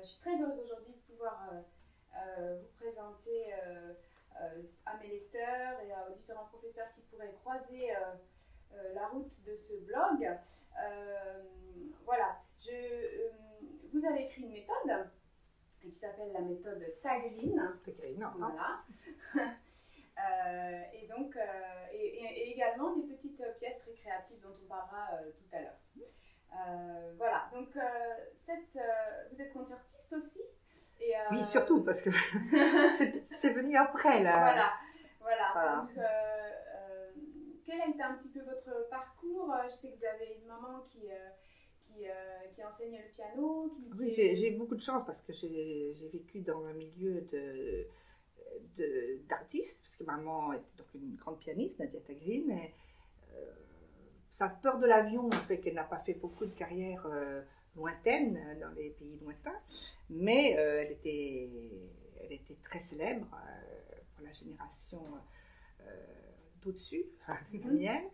Je suis très heureuse aujourd'hui de pouvoir vous présenter à mes lecteurs et aux différents professeurs qui pourraient croiser la route de ce blog. Voilà, vous avez écrit une méthode qui s'appelle la méthode Tagreen. Tagreen, voilà. Et donc, et également des petites pièces récréatives dont on parlera tout à l'heure. Voilà, donc vous êtes concertiste aussi et, oui, surtout parce que c'est venu après là. Voilà. Donc, quel a été un petit peu votre parcours? Je sais que vous avez une maman qui enseigne le piano. Oui, j'ai eu beaucoup de chance parce que j'ai vécu dans un milieu d'artistes, parce que maman était donc une grande pianiste, Nadia Tagreen, et sa peur de l'avion fait qu'elle n'a pas fait beaucoup de carrière lointaine dans les pays lointains, mais elle était très célèbre pour la génération d'au-dessus, la mienne,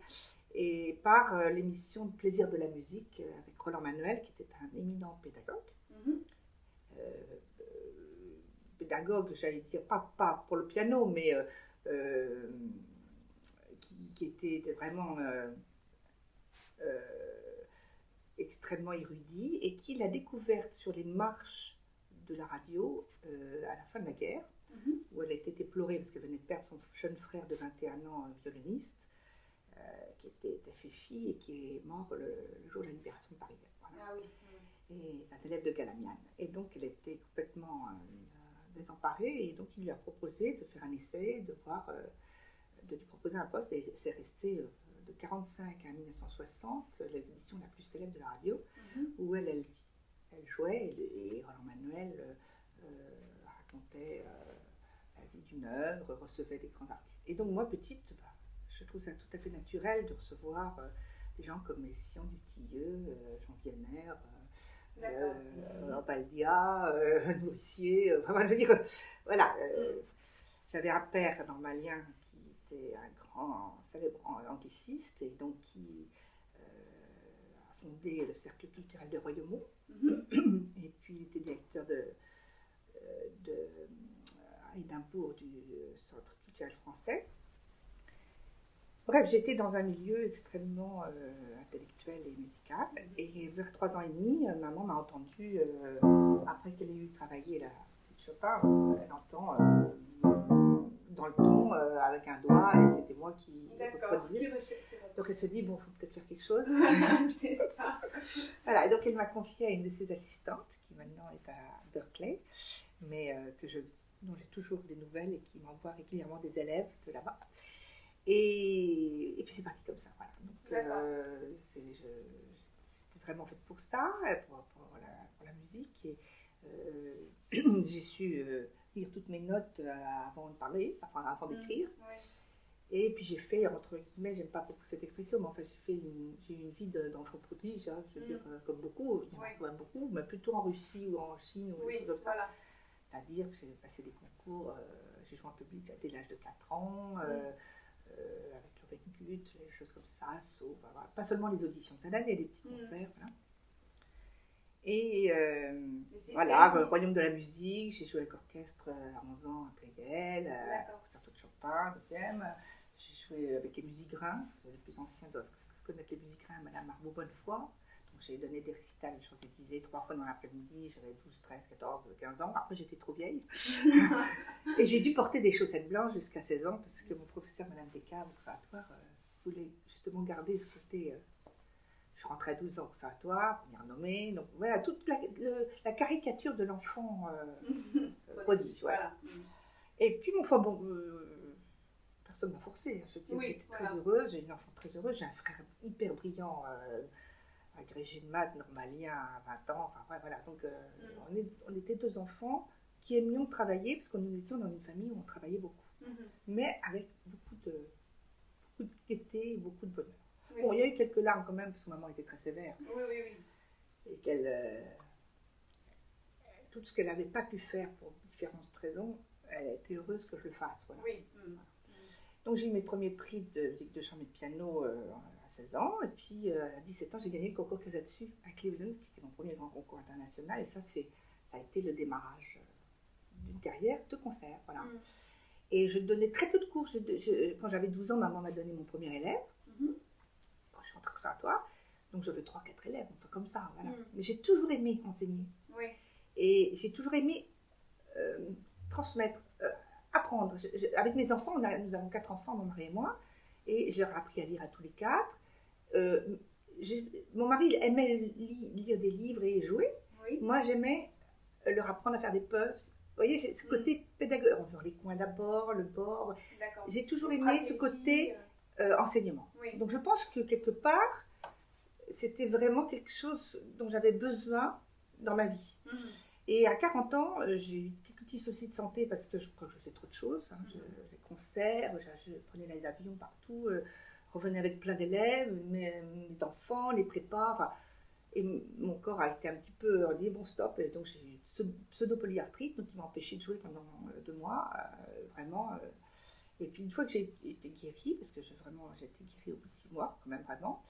et par l'émission de Plaisir de la musique avec Roland Manuel, qui était un éminent pédagogue. Pédagogue, j'allais dire, pas pour le piano, mais qui était vraiment extrêmement érudit et qui l'a découverte sur les marches de la radio à la fin de la guerre, où elle était éplorée parce qu'elle venait de perdre son jeune frère de 21 ans, violoniste, qui était Fifi et qui est mort le jour de la libération de Paris. Voilà. Ah oui. Et c'est un élève de Galamian. Et donc elle était complètement désemparée, et donc il lui a proposé de faire un essai, de lui proposer un poste, et c'est resté de 1945 à 1960 l'édition la plus célèbre de la radio, où elle jouait, et Roland Manuel racontait la vie d'une œuvre, recevait des grands artistes. Et donc moi, petite, je trouve ça tout à fait naturel de recevoir des gens comme Messiaen du Tilleux, Jean Vienner, Baldia, Nourricier, je veux dire, voilà. J'avais un père normalien qui était un grand célèbre angliciste, et donc qui a fondé le Cercle culturel de Royaumont, et puis il était directeur à Édimbourg du Centre culturel français. Bref, j'étais dans un milieu extrêmement intellectuel et musical, et vers 3 ans et demi, maman m'a entendue, après qu'elle ait eu travaillé la petite Chopin, elle entend dans le ton avec un doigt, et c'était moi qui reproduisais. Donc elle se dit, bon, il faut peut-être faire quelque chose. C'est ça. Voilà, et donc elle m'a confiée à une de ses assistantes, qui maintenant est à Berkeley, mais dont j'ai toujours des nouvelles et qui m'envoie régulièrement des élèves de là-bas. Et puis c'est parti comme ça, voilà. Donc c'était vraiment fait pour ça, pour la musique. Et j'ai su lire toutes mes notes avant de parler, avant d'écrire. Et puis j'ai fait, entre guillemets, j'aime pas beaucoup cette expression, mais enfin j'ai eu une vie d'enfant prodige, hein, je veux dire, comme beaucoup, il y en a quand même beaucoup, mais plutôt en Russie ou en Chine ou des choses comme ça. Voilà. C'est-à-dire que j'ai passé des concours, j'ai joué en public dès l'âge de 4 ans, avec le Ringut, des choses comme ça, voilà. Pas seulement les auditions de fin d'année, des petits concerts, voilà. Et voilà, Royaume de la musique, j'ai joué avec orchestre à 11 ans à Pleyel, concerto de Chopin, deuxième. J'ai joué avec les Musigrins, les plus anciens doivent connaître les Musigrins, Madame Marbeau Bonnefoy. Donc j'ai donné des récitals aux Champs-Élysées 3 fois dans l'après-midi, j'avais 12, 13, 14, 15 ans. Après j'étais trop vieille. Et j'ai dû porter des chaussettes blanches jusqu'à 16 ans parce que mon professeur, Madame Descartes, au conservatoire, voulait justement garder ce côté. Je rentrais à 12 ans au conservatoire, première nommée. Donc voilà, toute la caricature de l'enfant prodige. Voilà. Et puis, personne ne m'a forcée. J'étais très heureuse, j'ai une enfant très heureuse. J'ai un frère hyper brillant, agrégé de maths, normalien à 20 ans. Enfin, voilà. Donc, on était 2 enfants qui aimions travailler, parce que nous étions dans une famille où on travaillait beaucoup. Mais avec beaucoup de gaieté et beaucoup de bonheur. Bon, il y a eu quelques larmes quand même, parce que maman était très sévère. Oui. Et tout ce qu'elle n'avait pas pu faire pour différentes raisons, elle était heureuse que je le fasse. Voilà. Oui. Donc j'ai eu mes premiers prix de musique de chambre et de piano à 16 ans. Et puis à 17 ans, j'ai gagné le concours Casatsu à Cleveland, qui était mon premier grand concours international. Et ça a été le démarrage d'une carrière de concert. Voilà. Et je donnais très peu de cours. Quand j'avais 12 ans, maman m'a donné mon premier élève. Quand je suis rentrée au conservatoire. Donc j'avais 3-4 élèves, enfin comme ça. Voilà. Mais j'ai toujours aimé enseigner. Oui. Et j'ai toujours aimé transmettre, apprendre. Avec mes enfants, nous avons 4 enfants, mon mari et moi, et je leur ai appris à lire à tous les 4. Mon mari il aimait lire des livres et jouer. Oui. Moi, j'aimais leur apprendre à faire des puzzles. Vous voyez, j'ai ce côté pédagogique, en faisant les coins d'abord, le bord. D'accord. J'ai toujours aimé ce côté enseignement. Oui. Donc je pense que quelque part, c'était vraiment quelque chose dont j'avais besoin dans ma vie. Et à 40 ans, j'ai eu quelques petits soucis de santé parce que je crois que je faisais trop de choses. Les concerts, je prenais les avions partout, revenais avec plein d'élèves, mes enfants, les prépas. Enfin, et mon corps a été un petit peu dit bon stop. Et donc j'ai eu une pseudo-polyarthrite, donc qui m'a empêché de jouer pendant 2 mois, vraiment. Et puis une fois que j'ai été guérie, parce que j'ai été guérie au bout de 6 mois, quand même vraiment,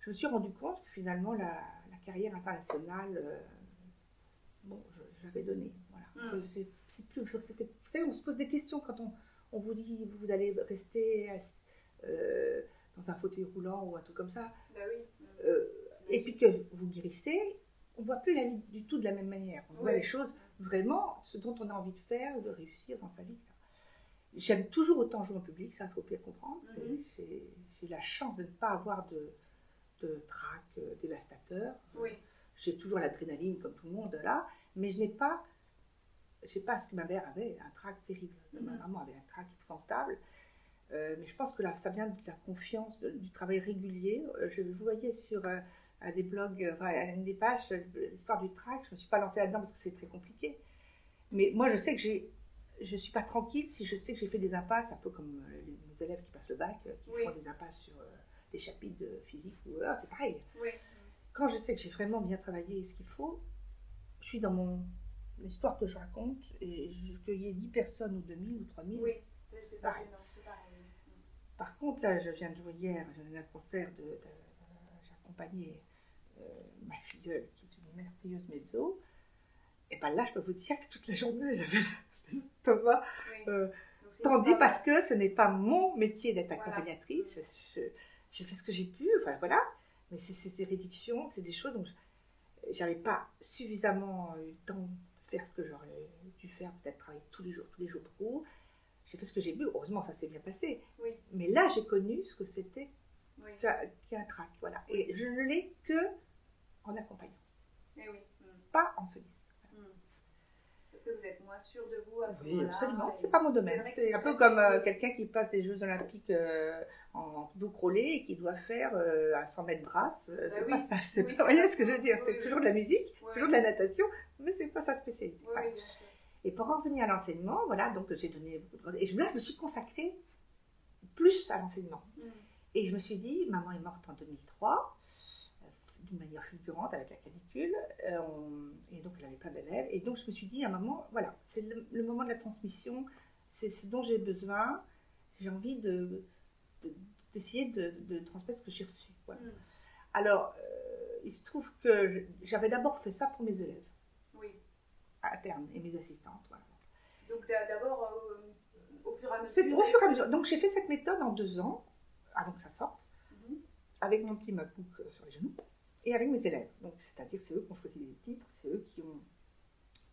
je me suis rendu compte que finalement la carrière internationale, j'avais donné. Voilà. C'est plus, vous savez, on se pose des questions quand on vous dit vous allez rester dans un fauteuil roulant ou un truc comme ça. Bah oui. Et puis que vous guérissez, on ne voit plus la vie du tout de la même manière. On voit les choses vraiment, ce dont on a envie de faire, de réussir dans sa vie. Ça. J'aime toujours autant jouer en public, ça il faut bien comprendre. J'ai la chance de ne pas avoir de trac dévastateur. Oui. J'ai toujours l'adrénaline comme tout le monde là, mais je n'ai pas ce que ma mère avait, un trac terrible. Ma maman avait un trac épouvantable. Mais je pense que là, ça vient de la confiance, du travail régulier. Je voyais sur des blogs, une des pages, l'histoire du trac. Je ne me suis pas lancée là-dedans parce que c'est très compliqué. Mais moi, je sais que je ne suis pas tranquille si je sais que j'ai fait des impasses, un peu comme mes élèves qui passent le bac, qui font des impasses sur des chapitres de physique. C'est pareil. Oui. Quand je sais que j'ai vraiment bien travaillé ce qu'il faut, je suis dans l'histoire que je raconte, et qu'il y ait 10 personnes ou 2000 ou 3000. Oui, c'est pareil. Par contre, là, je viens de jouer hier, j'ai donné un concert j'ai accompagné ma filleule, qui est une merveilleuse mezzo. Et bien là, je peux vous dire que toute la journée, j'avais l'estomac tendu parce que ce n'est pas mon métier d'être accompagnatrice. J'ai fait ce que j'ai pu, enfin voilà. Mais c'est des réductions, c'est des choses dont je n'avais pas suffisamment eu le temps de faire ce que j'aurais dû faire, peut-être travailler tous les jours beaucoup. J'ai fait ce que j'ai pu, heureusement ça s'est bien passé. Oui. Mais là j'ai connu ce que c'était qu'un trac. Voilà. Et je ne l'ai que en accompagnant. Pas en soliste. Parce que vous êtes moins sûr de vous à ce moment-là. Oui, absolument. C'est pas mon domaine. C'est un peu comme quelqu'un qui passe des Jeux Olympiques en dos crawlé et qui doit faire à 100 mètres brasse. C'est pas ça. Vous voyez ce que je veux dire? C'est toujours de la musique, toujours de la natation, mais c'est pas sa spécialité. Oui, bien sûr. Et pour en revenir à l'enseignement, voilà, donc j'ai donné beaucoup de... Et là, je me suis consacrée plus à l'enseignement. Et je me suis dit, maman est morte en 2003, d'une manière fulgurante avec la canicule, et donc elle avait plein d'élèves. Et donc je me suis dit à maman, voilà, c'est le moment de la transmission, c'est ce dont j'ai besoin, j'ai envie d'essayer de transmettre ce que j'ai reçu. Voilà. Alors, il se trouve que j'avais d'abord fait ça pour mes élèves. À terme, et mes assistantes. Voilà. Donc d'abord, au fur et à mesure. C'est au fur et à mesure. Donc j'ai fait cette méthode en 2 ans, avant que ça sorte, avec mon petit MacBook sur les genoux, et avec mes élèves. Donc c'est-à-dire c'est eux qui ont choisi les titres, c'est eux qui ont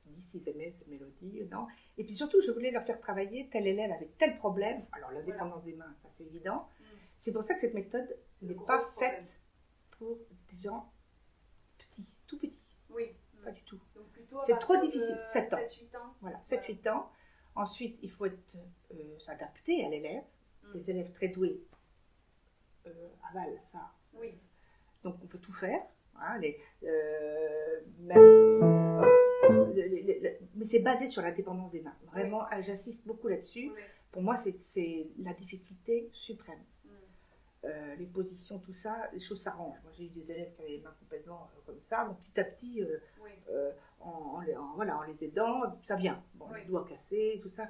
dit s'ils aimaient cette mélodie, non. Et puis surtout, je voulais leur faire travailler tel élève avec tel problème. Alors l'indépendance des mains, ça c'est évident. C'est pour ça que cette méthode n'est pas faite pour des gens petits, tout petits. Oui. Pas du tout. Donc c'est trop difficile, 7 ans. 7-8 ans. Voilà, 7-8 ans. Ensuite, il faut s'adapter à l'élève. Des élèves très doués avalent ça. Oui. Donc, on peut tout faire. Hein, mais c'est basé sur la dépendance des mains. Vraiment, j'insiste beaucoup là-dessus. Oui. Pour moi, c'est la difficulté suprême. Les positions, tout ça, les choses s'arrangent. Moi, j'ai eu des élèves qui avaient les mains complètement comme ça. Donc, petit à petit, en les aidant, ça vient. Bon, les doigts cassés, tout ça.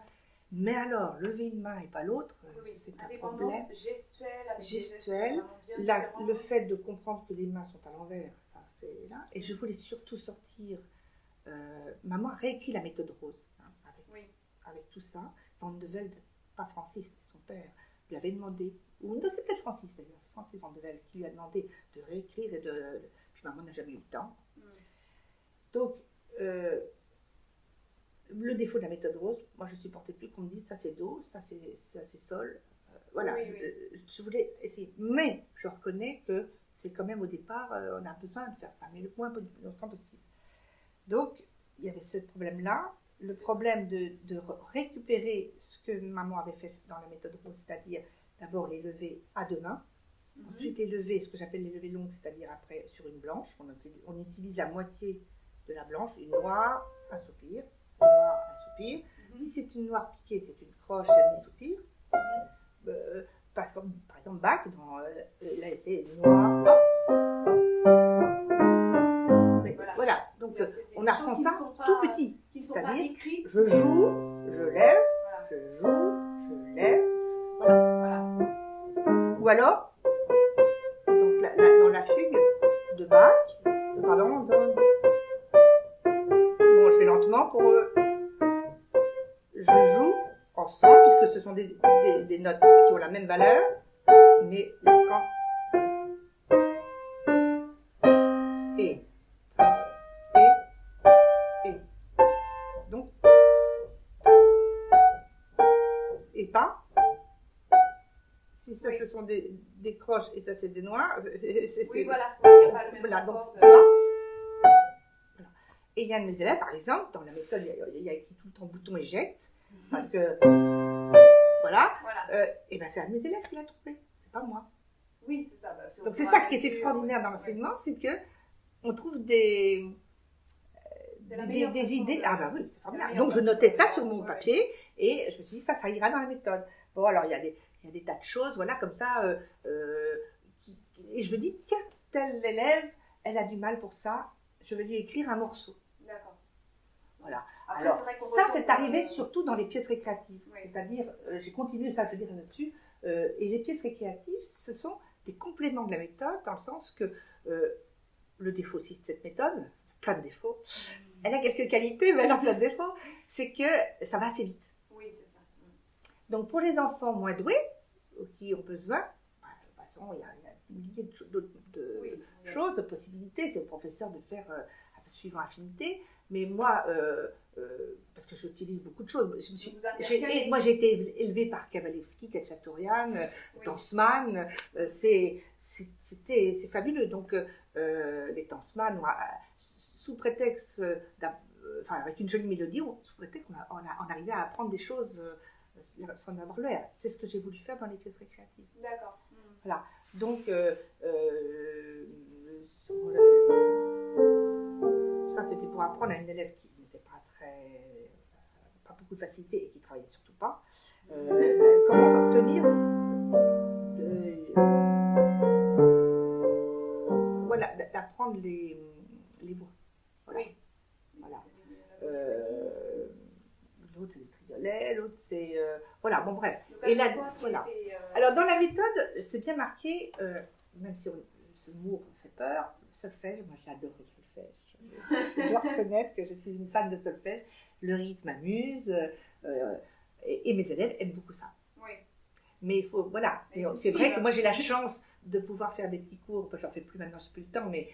Mais alors, lever une main et pas l'autre, c'est un problème. Gestuelle, avec gestuelle, le fait de comprendre que les mains sont à l'envers, ça c'est là. Et je voulais surtout sortir. Maman a réécrit la méthode Rose avec tout ça. Van de Velde, pas Francis, mais son père, lui avait demandé, ou non, c'est peut-être Francis d'ailleurs, c'est Francis Van de Velde qui lui a demandé de réécrire puis maman n'a jamais eu le temps. Donc, le défaut de la méthode Rose, moi je ne supportais plus qu'on me dise ça c'est do, ça c'est sol. Voilà, je voulais essayer. Mais je reconnais que c'est quand même au départ, on a besoin de faire ça, mais le moins longtemps possible. Donc, il y avait ce problème-là, le problème de récupérer ce que maman avait fait dans la méthode Rose, c'est-à-dire d'abord les lever à deux mains, ensuite les lever, ce que j'appelle les levées longues, c'est-à-dire après sur une blanche, on utilise la moitié de la blanche, une noire, un soupir, une noire, un soupir. Si c'est une noire piquée, c'est une croche, un demi-soupir. Parce que, par exemple, Bach, là, c'est noir, voilà, donc on apprend ça tout petit, c'est-à-dire je joue, je lève, je joue, je lève, voilà. Ou alors, donc, dans la fugue de Bach, bon, je fais lentement pour je joue ensemble, puisque ce sont des notes qui ont la même valeur, mais quand et donc et pas. Si ça ce sont des croches et ça c'est des noirs, voilà, il n'y a pas le même voilà, donc Et il y a de mes élèves, par exemple, dans la méthode, il y a écrit tout le temps bouton éjecte, parce que, voilà. Et bien c'est un de mes élèves qui l'a trouvé, c'est pas moi. Oui, c'est ça. Donc c'est ça qui est extraordinaire dans l'enseignement, c'est que on trouve des idées. Ah bah oui, c'est formidable. Donc je notais ça sur mon papier, et je me suis dit, ça ira dans la méthode. Bon, alors il y a des tas de choses, voilà, comme ça, et je me dis, tiens, telle élève, elle a du mal pour ça, je vais lui écrire un morceau. D'accord. Voilà. Après, alors, ça, c'est arrivé surtout dans les pièces récréatives. C'est-à-dire, j'ai continué ça, je veux dire, là-dessus. Et les pièces récréatives, ce sont des compléments de la méthode, dans le sens que le défaut aussi de cette méthode, plein de défauts, elle a quelques qualités, mais elle a plein de défauts, c'est que ça va assez vite. Oui, c'est ça. Donc, pour les enfants moins doués, qui ont besoin, de toute façon, il y a des milliers de choses, de possibilités, c'est au professeur de faire suivant affinité, mais moi, parce que j'utilise beaucoup de choses, moi j'ai été élevée par Kavalevski, Khatchatourian, Tansman, c'est fabuleux. Donc les Tansman, sous prétexte, avec une jolie mélodie, sous prétexte qu'on arrivait à apprendre des choses sans avoir l'air. C'est ce que j'ai voulu faire dans les pièces récréatives. D'accord. Voilà. Donc, ça c'était pour apprendre à une élève qui n'était pas pas beaucoup de facilité et qui travaillait surtout pas. Comment obtenir voilà, d'apprendre les voix. Voilà. Oui. Voilà. L'autre c'est le triolet, l'autre c'est voilà, bon bref. Et là, voilà. Alors dans la méthode, c'est bien marqué, même si ce mot fait peur, le solfège, moi j'adore le solfège. Je dois reconnaître que je suis une fan de solfège. Le rythme m'amuse et mes élèves aiment beaucoup ça. Oui. Mais il faut, voilà. C'est vrai que moi j'ai la chance de pouvoir faire des petits cours, j'en fais plus maintenant, j'ai plus le temps, mais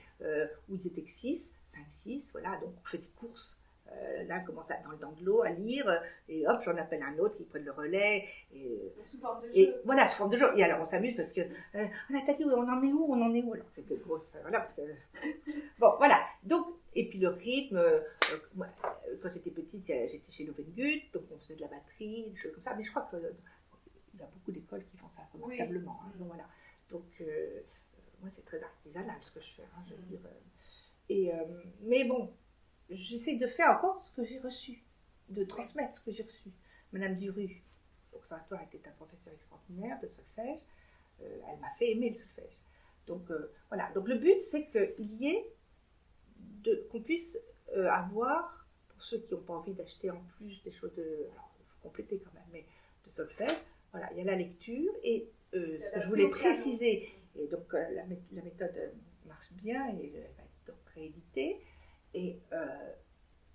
où ils étaient que 5, 6, voilà, donc on fait des courses. Là, commence dans de l'eau à lire, et hop, j'en appelle un autre, ils prennent le relais. Sous forme de jeu. Et voilà, sous forme de jeu. Et alors, on s'amuse parce que, Nathalie, on en est où Alors, c'était grosse, voilà, parce que... Bon, voilà. Donc, et puis le rythme, moi, quand j'étais petite, j'étais chez Lovengut, donc on faisait de la batterie, des choses comme ça, mais je crois qu'il y a beaucoup d'écoles qui font ça remarquablement. Oui. Hein, donc, voilà. Donc, moi, c'est très artisanal ce que je fais, hein, je veux dire. Mais bon, j'essaie de faire encore ce que j'ai reçu, de transmettre ce que j'ai reçu. Madame Duru, au conservatoire, était un professeur extraordinaire de solfège. Elle m'a fait aimer le solfège. Donc voilà. Donc le but, c'est qu'on puisse avoir, pour ceux qui n'ont pas envie d'acheter en plus des choses de... Alors, il faut compléter quand même, mais de solfège. Voilà, il y a la lecture et ce que je Adapté voulais au piano. préciser, et donc la méthode marche bien et elle va être donc rééditée. Et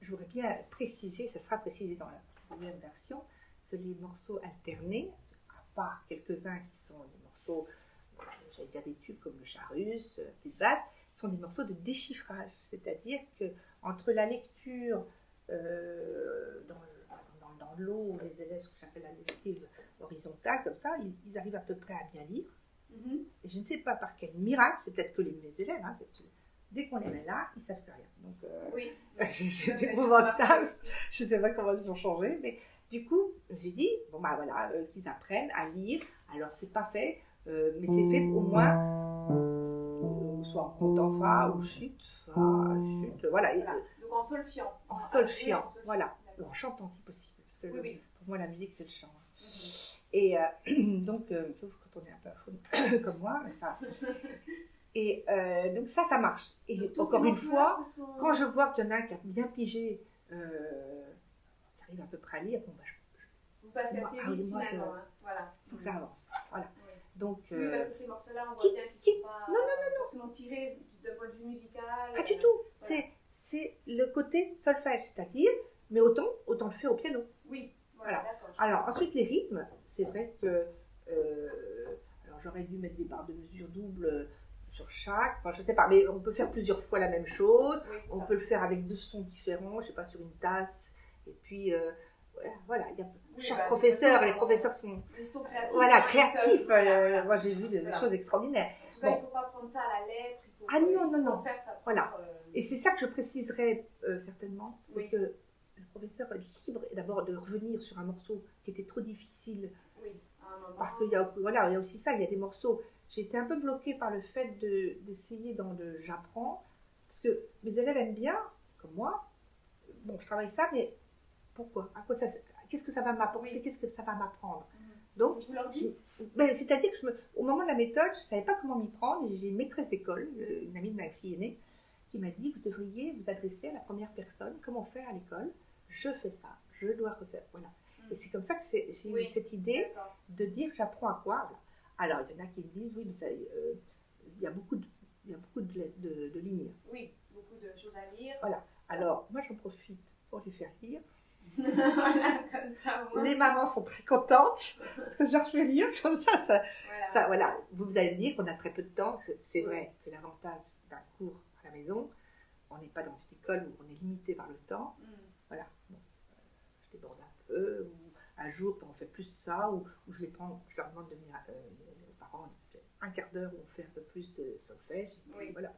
je voudrais bien préciser, ça sera précisé dans la deuxième version, que les morceaux alternés, à part quelques-uns qui sont des morceaux, j'allais dire des tubes comme le Charus, Petite Basse, sont des morceaux de déchiffrage. C'est-à-dire que entre la lecture dans l'eau, les élèves, ce que j'appelle la lective horizontale, comme ça, ils arrivent à peu près à bien lire. Et je ne sais pas par quel miracle, c'est peut-être que mes élèves, hein, dès qu'on les met là, ils ne savent plus rien. Donc, Oui. c'est épouvantable. Je ne sais pas comment ils ont changé, mais du coup, j'ai dit, bon bah voilà, qu'ils apprennent à lire. Alors, c'est pas fait, mais c'est fait au moins, soit en comptant fa ou chute, voilà. Donc en solfiant. En solfiant, voilà. En chantant si possible, parce que oui. pour moi, la musique, c'est le chant. Et donc, sauf quand on est un peu à fond comme moi, mais ça... Et donc ça marche. Et donc, encore une fois, quand je vois qu'il y en a un qui a bien pigé, qui arrive à peu près à lire, bon, bah, vous passez assez vite finalement. Voilà. Il faut que ça avance. Voilà. Oui. Donc, oui, parce que ces morceaux-là, on voit bien qu'ils ne sont pas forcément tirés d'un point de vue musical. Pas du tout. Voilà. C'est le côté solfège, c'est-à-dire, mais autant le faire au piano. Oui, voilà. D'accord. Alors, ensuite, les rythmes, c'est vrai que... alors, j'aurais dû mettre des barres de mesure doubles sur chaque, enfin je sais pas, mais on peut faire plusieurs fois la même chose, on peut le faire avec 2 sons différents, je sais pas, sur une tasse, et puis voilà, il y a chaque professeur, et les professeurs sont créatifs. Voilà, créatifs, moi j'ai vu des choses extraordinaires. En tout cas, il ne faut pas prendre ça à la lettre, il faut faire ça. Voilà, et c'est ça que je préciserai certainement, c'est que le professeur est libre d'abord de revenir sur un morceau qui était trop difficile, parce qu'il y a aussi ça, il y a des morceaux. J'ai été un peu bloquée par le fait d'essayer dans le j'apprends, parce que mes élèves aiment bien, comme moi, bon, je travaille ça, mais pourquoi ? Qu'est-ce que ça va m'apporter ? Qu'est-ce que ça va m'apprendre ? Donc, c'est-à-dire que au moment de la méthode, je ne savais pas comment m'y prendre, et j'ai une maîtresse d'école, une amie de ma fille aînée, qui m'a dit, vous devriez vous adresser à la première personne, comment faire à l'école ? Je fais ça, je dois refaire, voilà. Et c'est comme ça que j'ai eu cette idée de dire, j'apprends à quoi ? Voilà. Alors, il y en a qui me disent, oui, mais il y a beaucoup de lignes. Oui, beaucoup de choses à lire. Voilà. Alors, moi, j'en profite pour les faire lire. Comme ça, les mamans sont très contentes parce que je leur fais lire comme ça. Voilà. Vous allez me dire qu'on a très peu de temps. C'est vrai que l'avantage d'un cours à la maison, on n'est pas dans une école où on est limité par le temps. Voilà. Bon, je déborde un peu. Un jour, on fait plus ça, ou je leur demande de venir, les parents, un quart d'heure où on fait un peu plus de solfège. Voilà.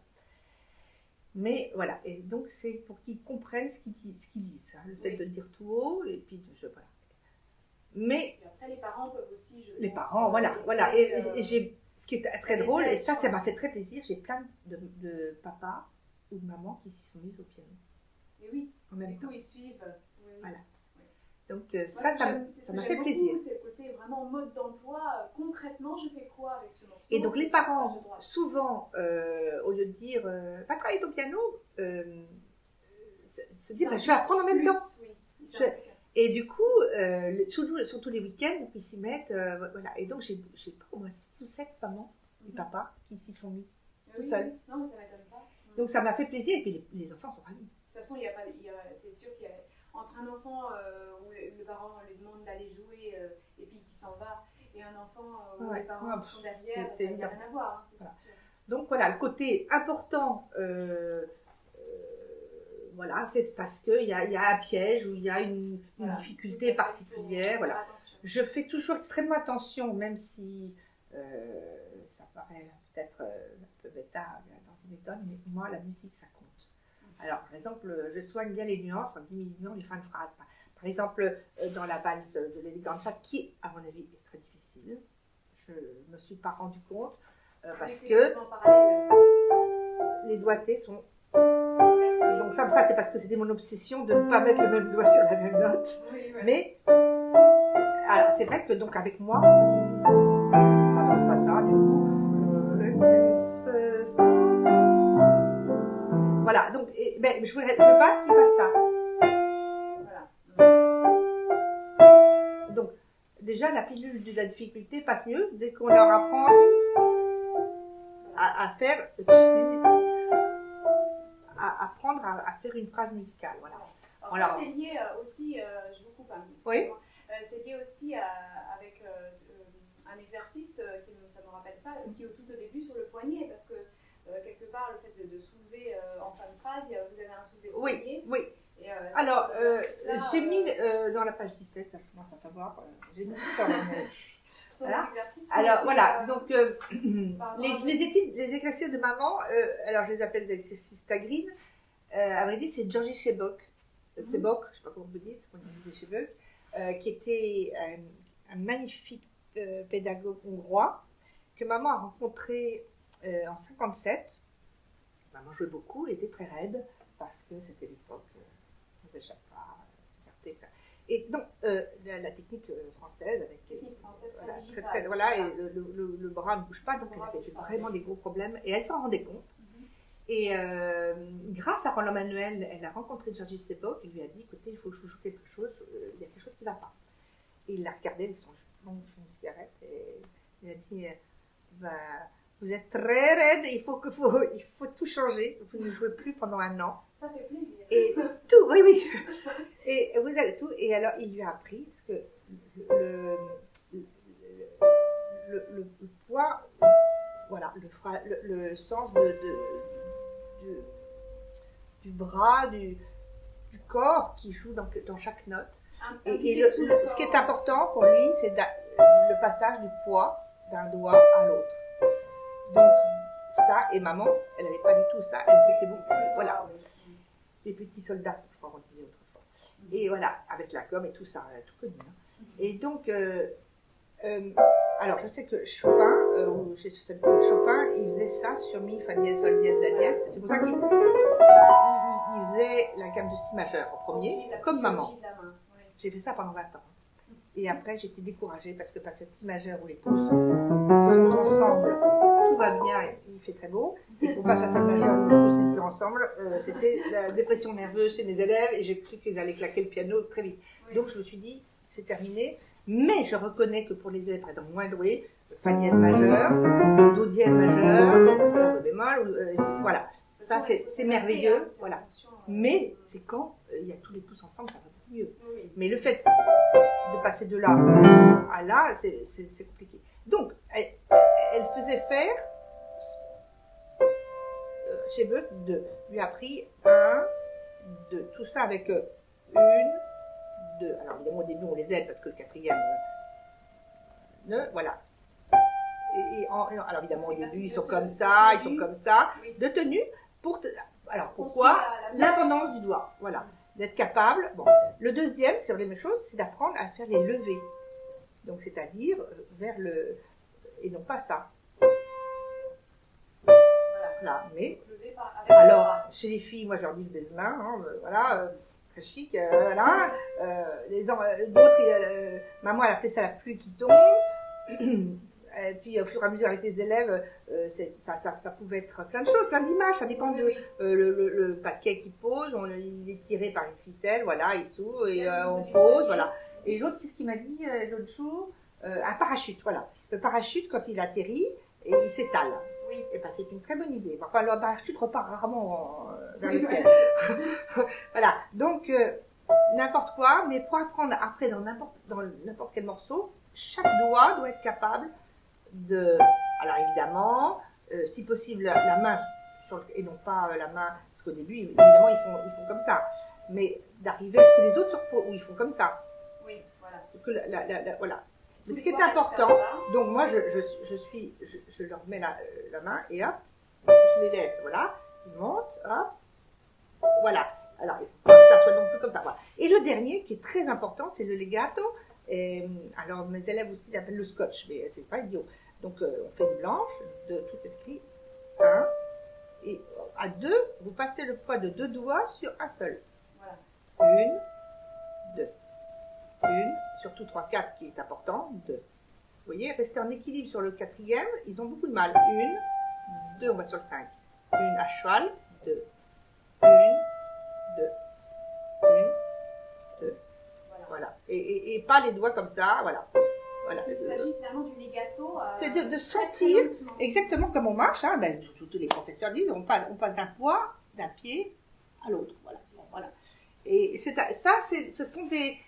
Mais voilà, et donc c'est pour qu'ils comprennent ce qu'ils lisent, hein, le fait de le dire tout haut, et puis voilà. Mais et après, les parents peuvent aussi. Les parents, voilà. Et j'ai, ce qui est très drôle, et ça m'a fait très plaisir, j'ai plein de papas ou de mamans qui s'y sont mis au piano. Et oui, en même temps. Ils suivent. Voilà. Donc ça m'a fait plaisir. C'est le côté vraiment mode d'emploi. Concrètement, je fais quoi avec ce morceau ? Et donc les parents, souvent, au lieu de dire va travailler ton piano, se dire je vais apprendre en même temps. Et du coup, surtout les week-ends, ils s'y mettent. Voilà. Et donc j'ai pas au moins 6 ou 7 mamans et papas qui s'y sont mis tout seuls. Non, mais ça m'étonne pas. Donc ça m'a fait plaisir. Et puis les enfants sont ravis. De toute façon, c'est sûr qu'il y a entre un enfant où le parent lui demande d'aller jouer et puis qui s'en va, et un enfant où les parents sont derrière, ça n'a rien à voir, c'est sûr. Donc voilà, le côté important, voilà, c'est parce qu'il y a un piège ou il y a une difficulté particulière. Voilà. Je fais toujours extrêmement attention, même si ça paraît peut-être un peu bêta dans une méthode, mais moi, la musique, ça compte. Alors, par exemple, je soigne bien les nuances en diminuant les fins de phrases. Par exemple, dans la valse de l'Elegancia, qui, à mon avis, est très difficile, je ne me suis pas rendu compte, parce que les doigtés sont... Donc ça c'est parce que c'était mon obsession de ne pas mettre le même doigt sur la même note. Mais, alors, c'est vrai que, donc, avec moi, pardon, c'est pas ça, du coup... Voilà, donc, je veux pas qu'il fasse ça. Voilà. déjà la pilule de la difficulté passe mieux dès qu'on leur apprend à faire apprendre à faire une phrase musicale. Voilà. Alors ça c'est lié aussi, je vous coupe, oui. C'est lié aussi avec un exercice ça me rappelle ça, qui est tout au début sur le poignet, parce que quelque part le fait de soulever en fin de phrase, vous avez un soulevé de poignet. Oui. Et alors j'ai mis dans la page 17, ça je commence à savoir, j'ai mis voilà. Alors voilà, donc les exercices de maman, alors je les appelle les exercices Stagrine, à vrai dire c'est Georgi Sebok, je ne sais pas comment vous dites, c'est pour les cheveux, qui était un magnifique pédagogue hongrois que maman a rencontré en 57. Maman jouait beaucoup, elle était très raide parce que c'était l'époque, on faisait chaque pas, et donc la technique française avec voilà, et le bras ne bouge pas, donc elle avait vraiment des gros problèmes et elle s'en rendait compte. Et grâce à Roland Manuel, elle a rencontré Georgi Sebok et lui a dit écoutez, il faut que je joue quelque chose, il y a quelque chose qui ne va pas. Et il l'a regardé avec son long fond de cigarette et il a dit vous êtes très raide, il faut tout changer, vous ne jouez plus pendant 1 an. Ça fait plaisir. Et tout, oui. Et vous avez tout. Et alors il lui a appris parce que le poids, voilà, le sens du bras, du corps qui joue dans chaque note. Et ce qui est important pour lui, c'est le passage du poids d'un doigt à l'autre. Donc ça, et maman, elle n'avait pas du tout ça, elle était beaucoup plus, voilà, des petits soldats, je crois qu'on disait autrefois. Et voilà, avec la gomme et tout ça, tout connu. Hein. Et donc, alors je sais que Chopin, Chopin, il faisait ça sur mi, fa dièse, sol dièse, la dièse. C'est pour ça qu'il faisait la gamme de si majeur en premier, comme maman. J'ai fait ça pendant 20 ans. Et après, j'étais découragée parce que par cette si majeure où les pouces sont ensemble, tout va bien, il fait très beau. Et pour passer à cette majeure où les pouces n'étaient plus ensemble, c'était la dépression nerveuse chez mes élèves et j'ai cru qu'ils allaient claquer le piano très vite. Donc je me suis dit, c'est terminé. Mais je reconnais que pour les élèves, par exemple, moins doués, fa dièse majeur, do dièse majeur, do bémol, voilà. Ça, c'est merveilleux. Voilà. Mais c'est quand il y a tous les pouces ensemble, ça va beaucoup mieux. Mais le fait de passer de là à là, c'est compliqué. Donc, elle faisait faire chez Beuth, lui a appris 1, 2, tout ça avec 1, 2. Alors évidemment au début on les aide parce que le 4e, voilà. Alors évidemment au début ils sont comme ça, de tenue. Alors pourquoi l'indépendance du doigt, voilà. D'être capable. Bon. Le deuxième, c'est la même chose, c'est d'apprendre à faire les levées. Donc, c'est-à-dire vers le... Et non pas ça. Voilà. Mais... Alors, chez les filles, moi, je leur dis le baise-main, hein, voilà, très chic, voilà. D'autres, maman, elle appelait ça la pluie qui tombe. Et puis, au fur et à mesure, avec les élèves, ça pouvait être plein de choses, plein d'images. Ça dépend de le paquet qu'ils posent. Il est tiré par une ficelle, voilà, il s'ouvre et on pose, voilà. Et l'autre, qu'est-ce qu'il m'a dit l'autre jour un parachute, voilà. Le parachute, quand il atterrit, il s'étale. Oui. Et ben, c'est une très bonne idée. Enfin, le parachute repart rarement vers le ciel. Voilà. Donc, n'importe quoi, mais pour apprendre après dans n'importe quel morceau, chaque doigt doit être capable alors évidemment, si possible, la main et non pas la main, parce qu'au début, évidemment, ils font comme ça, mais d'arriver à ce que les autres où ils font comme ça. Oui, voilà. Voilà. Mais ce qui est important, donc moi, je leur mets la main et hop, je les laisse, voilà, ils montent, hop, voilà. Alors, il faut pas que ça soit non plus comme ça, voilà. Et le dernier, qui est très important, c'est le legato. Alors, mes élèves aussi l'appellent le scotch, mais c'est pas idiot. Donc, on fait une blanche, tout est écrit, 1, et à 2, vous passez le poids de 2 doigts sur un seul. Voilà. 1, 2, 1, surtout 3, 4 qui est important, 2. Vous voyez, rester en équilibre sur le 4e, ils ont beaucoup de mal. 1, 2, on va sur le 5. 1 à cheval, 2, 1, 2, 1, 2. Voilà. Et pas les doigts comme ça, voilà. Voilà. Il s'agit finalement du legato. C'est de sentir, exactement comme on marche, hein, tous les professeurs disent, on passe d'un pied à l'autre. Voilà. Et ça, ce sont des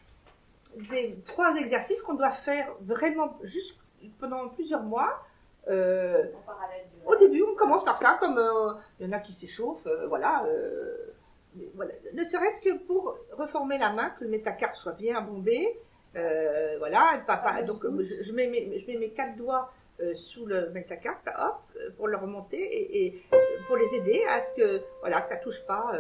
3 exercices qu'on doit faire vraiment juste pendant plusieurs mois. En parallèle au début, on commence par ça, comme il y en a qui s'échauffent, voilà. Ne serait-ce que pour reformer la main, que le métacarpe soit bien bombé. Voilà, donc je mets mes 4 doigts sous le métacarpe, hop, pour le remonter et pour les aider à ce que ça touche pas.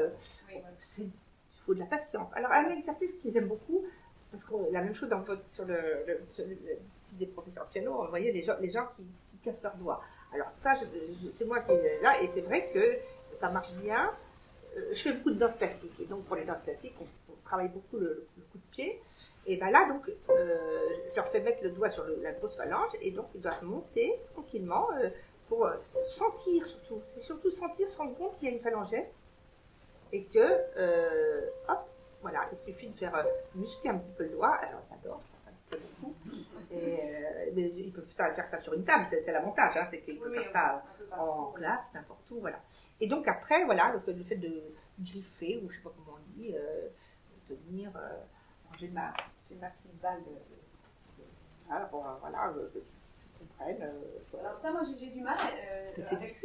Il faut de la patience. Alors un exercice qu'ils aiment beaucoup, parce que la même chose sur le site des professeurs de piano, vous voyez les gens qui cassent leurs doigts. Alors ça, c'est moi qui est là, et c'est vrai que ça marche bien. Je fais beaucoup de danse classique, et donc pour les danses classiques, on travaille beaucoup le coup de pied. Et bien là, donc, je leur fais mettre le doigt sur la grosse phalange, et donc ils doivent monter tranquillement pour sentir surtout. C'est surtout sentir, se rendre compte qu'il y a une phalangette, et que, hop, voilà, il suffit de faire muscler un petit peu le doigt. Alors ça dort, ça me plaît beaucoup. Mais ils peuvent faire ça sur une table, c'est l'avantage, hein, c'est qu'ils peuvent faire ça en classe, n'importe où, voilà. Et donc après, voilà, le fait de griffer, ou je sais pas comment on dit, de tenir, j'ai ma petite balle voilà, que tu comprennes. Alors ça, moi j'ai du mal avec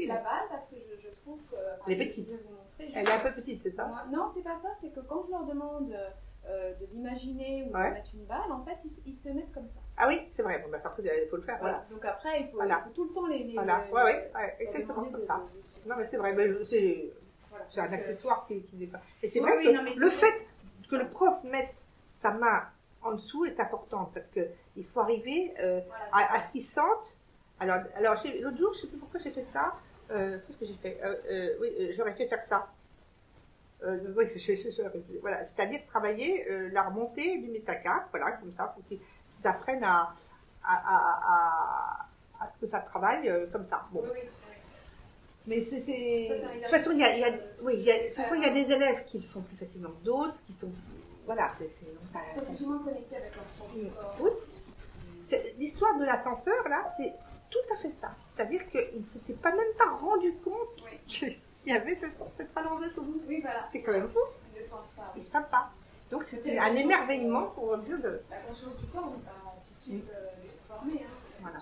la balle, parce que je trouve que... Elle est petite. Elle est un peu petite, c'est ça? Non, c'est pas ça, c'est que quand je leur demande de l'imaginer ou de mettre une balle, en fait, ils se mettent comme ça. Ah oui, c'est vrai, bon, après, il faut le faire. Voilà. Donc après, il faut tout le temps les voilà, exactement comme ça. Non, mais c'est vrai, c'est un accessoire qui n'est pas... Et c'est vrai que le fait que le prof mette sa main en dessous est important, parce qu'il faut arriver à ce qu'ils sentent. Alors l'autre jour, je ne sais plus pourquoi j'ai fait ça. Qu'est-ce que j'ai fait? J'aurais fait faire ça. Oui, voilà, c'est-à-dire travailler la remontée du métacarpe, voilà, comme ça, pour qu'ils apprennent à ce que ça travaille comme ça. Bon. Oui. Mais de toute façon, il y a des élèves qui le font plus facilement que d'autres, qui sont, voilà, Ils sont plus ou moins connectés avec leur propre corps. Oui. L'histoire de l'ascenseur, là, c'est tout à fait ça. C'est-à-dire qu'ils ne s'étaient même pas rendu compte qu'il y avait cette phalangette au bout. Oui, voilà. C'est quand même fou. Ils ne le sentent pas. Ils ne savent pas. Donc c'est un émerveillement pour dire de... La conscience du corps, on va tout de suite former. Hein. Voilà.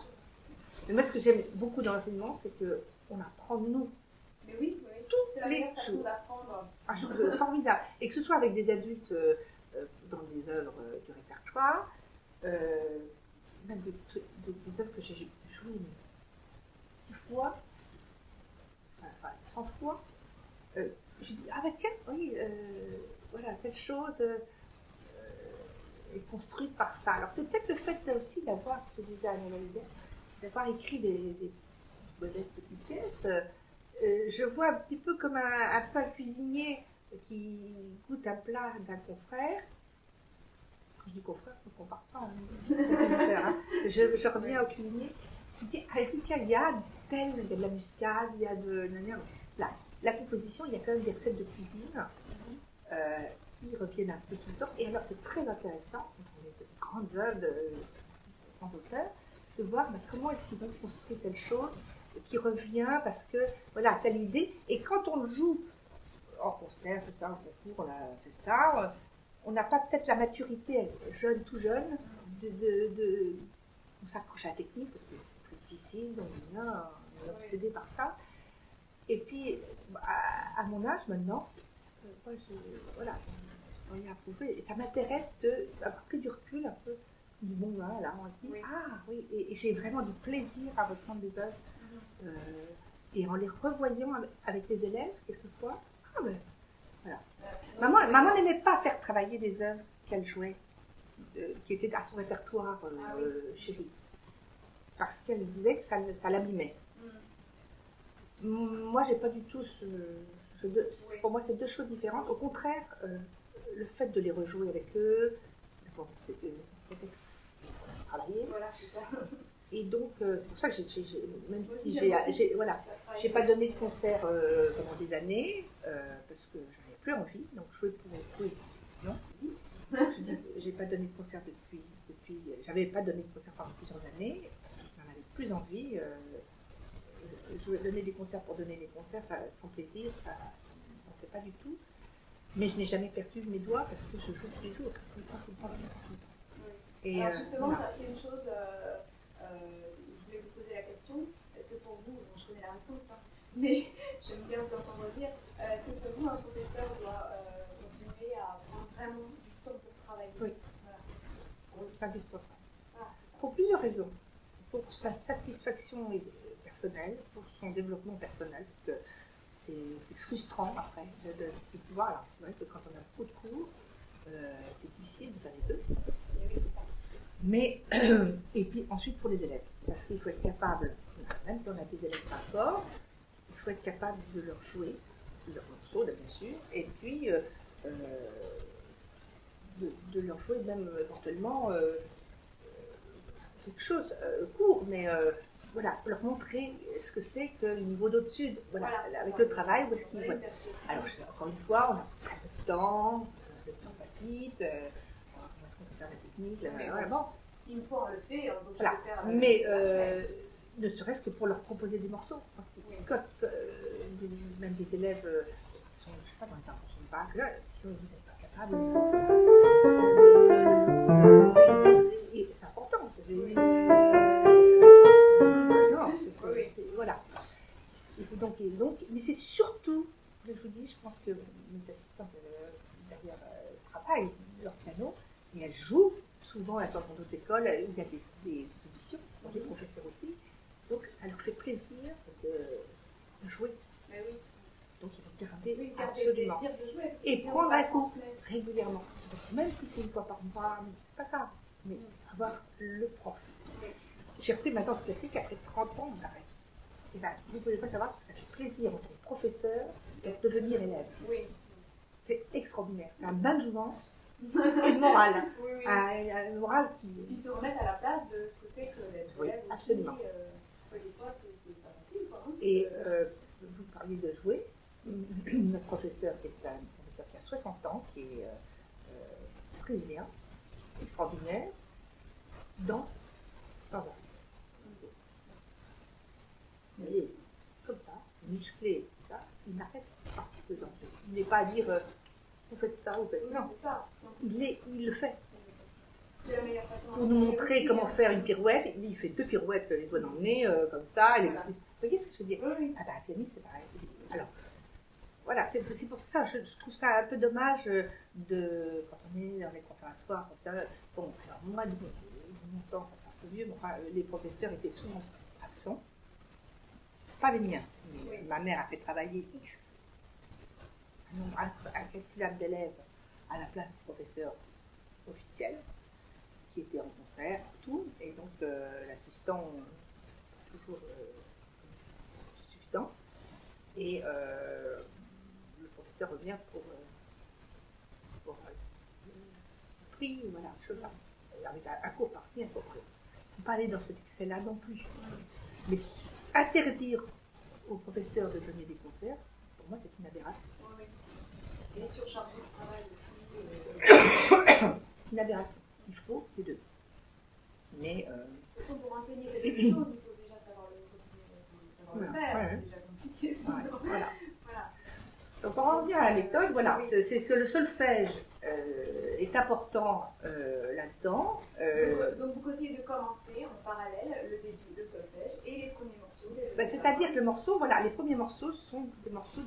Mais moi, ce que j'aime beaucoup dans l'enseignement, c'est qu'on apprend de nous. Mais oui. Toutes les façon d'apprendre. Un chose formidable. Et que ce soit avec des adultes dans des œuvres du répertoire, même des œuvres que j'ai jouées 10 fois, 100 fois, je dis, ah bah tiens, oui, voilà, telle chose est construite par ça. Alors c'est peut-être le fait aussi d'avoir, ce que disait Anne Hallyday, d'avoir écrit des modestes petites pièces. Je vois un petit peu comme un peu un cuisinier qui goûte un plat d'un confrère. Quand je dis confrère, je ne compare pas. Hein. Je reviens au cuisinier qui dit, ah écoute, il y a de la muscade, il y a de... La composition, il y a quand même des recettes de cuisine qui reviennent un peu tout le temps. Et alors c'est très intéressant, dans les grandes œuvres de grands auteurs, de voir comment est-ce qu'ils ont construit telle chose qui revient parce que, voilà, telle idée. Et quand on le joue en concert, tout ça, en concours, on a fait ça, on n'a pas peut-être la maturité tout jeune, on s'accroche à la technique parce que c'est très difficile, on est obsédé par ça. Et puis, à mon âge maintenant, moi, voilà, je vais approuver. Et ça m'intéresse d'avoir pris du recul un peu, du bon vin, là, on se dit, ah oui, et j'ai vraiment du plaisir à reprendre des œuvres. Et en les revoyant avec les élèves, quelquefois, voilà. Maman n'aimait pas faire travailler des œuvres qu'elle jouait, qui étaient à son répertoire chéri, parce qu'elle disait que ça l'abîmait. Moi, j'ai pas du tout pour moi, c'est 2 choses différentes. Au contraire, le fait de les rejouer avec eux, d'abord, c'était un prétexte pour travailler. Voilà, c'est ça. Et donc, c'est pour ça que même si j'ai pas donné de concert pendant des années, parce que j'avais plus envie, donc jouer pour jouer, non. Je dis, j'ai pas donné de concert j'avais pas donné de concert pendant plusieurs années, parce que je n'en avais plus envie. Je donner des concerts pour donner des concerts, ça, sans plaisir, ça ne me tentait pas du tout. Mais je n'ai jamais perdu mes doigts parce que je joue tous les jours, tout le temps. Oui. Et alors justement, voilà. Ça c'est une chose, je voulais vous poser la question, est-ce que pour vous, bon, je connais la réponse, hein, mais j'aime bien vous entendre dire, est-ce que pour vous, un professeur doit continuer à prendre vraiment du temps pour travailler? Oui, voilà. C'est indispensable. Pour plusieurs raisons. Pour sa satisfaction personnelle, pour son développement personnel, parce que c'est frustrant après de pouvoir. Alors c'est vrai que quand on a beaucoup de cours, c'est difficile de faire les deux. Oui, c'est ça. Mais, et puis ensuite pour les élèves, parce qu'il faut être capable, même si on a des élèves pas forts, il faut être capable de leur jouer leur morceau, bien sûr, et puis de leur jouer même éventuellement quelque chose court, mais voilà, leur montrer ce que c'est que le niveau d'au-dessus, voilà, avec le travail, où est-ce qu'ils vont. Alors, encore une fois, on a très peu de temps, le temps passe vite, comment est-ce qu'on peut faire la technique, voilà, bon. Si une fois on le fait, donc voilà. Je peux faire. Mais ne serait-ce que pour leur proposer des morceaux. Même des élèves qui sont, je ne sais pas, dans les intentions de bac, là, si vous n'êtes pas capable, et c'est important. Voilà. Donc, mais c'est surtout, je vous dis, je pense que mes assistantes derrière travaillent leur piano et elles jouent. Souvent, elles sont dans d'autres écoles où il y a des auditions, des professeurs aussi. Donc, ça leur fait plaisir de jouer. Mais oui. Donc, ils vont garder absolument. Le désir de jouer, et prendre un cours régulièrement. Donc, même si c'est une fois par mois, c'est pas grave. Mais avoir le prof. Oui. J'ai repris ma danse classique après 30 ans d'arrêt. Et ben, vous ne pouvez pas savoir ce que ça fait plaisir en tant que professeur de devenir élève. Oui. C'est extraordinaire. C'est un bain de jouvence et de morale. Oui. Un moral qui. Puis se remettre à la place de ce que c'est que d'être élève. Oui, absolument. Des fois, c'est pas facile, quoi. Hein. Et vous parliez de jouer. Notre professeur, qui est un professeur qui a 60 ans, qui est brésilien, extraordinaire, danse sans arrêt. Il est comme ça, musclé, il n'arrête pas de danser. Il n'est pas à dire vous faites ça, vous faites. Non, c'est ça. Il le fait. C'est la meilleure façon. Pour nous montrer comment faire une pirouette, lui il fait 2 pirouettes, les doigts dans le nez, comme ça. Voilà. Vous voyez ce que je veux dire? Oui. Ah ben, un pianiste, c'est pareil. Alors, voilà, c'est pour ça, je trouve ça un peu dommage quand on est dans les conservatoires, comme ça. Bon, alors moi, de mon temps, ça fait un peu mieux, mais enfin, les professeurs étaient souvent absents. Pas les miens. Mais ma mère a fait travailler un nombre incalculable d'élèves à la place du professeur officiel, qui était en concert, tout, et donc l'assistant, toujours suffisant, et le professeur revient pour le prix, voilà, chose là, avec un cours par-ci, un cours par-là. Il ne faut pas aller dans cet excès-là non plus. Mais interdire aux professeurs de donner des concerts, pour moi, c'est une aberration. Oui. Et surcharger le travail aussi. C'est une aberration. Il faut les deux. Mais. De toute façon, pour enseigner quelque chose, il faut déjà savoir le faire. C'est déjà compliqué. Sinon. Voilà. Donc, on revient à la méthode. Voilà. C'est que le solfège est important là-dedans. Donc, vous conseillez de commencer en parallèle le début, le solfège et les premiers morceaux. C'est-à-dire que le morceau, voilà, les premiers morceaux sont des morceaux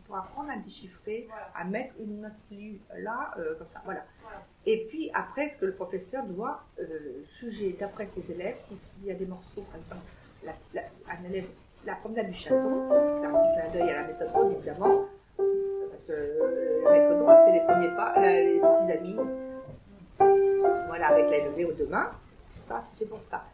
pour apprendre à déchiffrer, à mettre une note là, comme ça, voilà. Et puis après, ce que le professeur doit juger d'après ses élèves, s'il y a des morceaux, par exemple, un élève, la promenade du chaton, c'est un petit clin d'œil à la méthode Rhodes, évidemment, parce que la méthode Rhodes, c'est les premiers pas, les petits amis, voilà, avec la levée aux 2 mains, ça, c'était pour ça.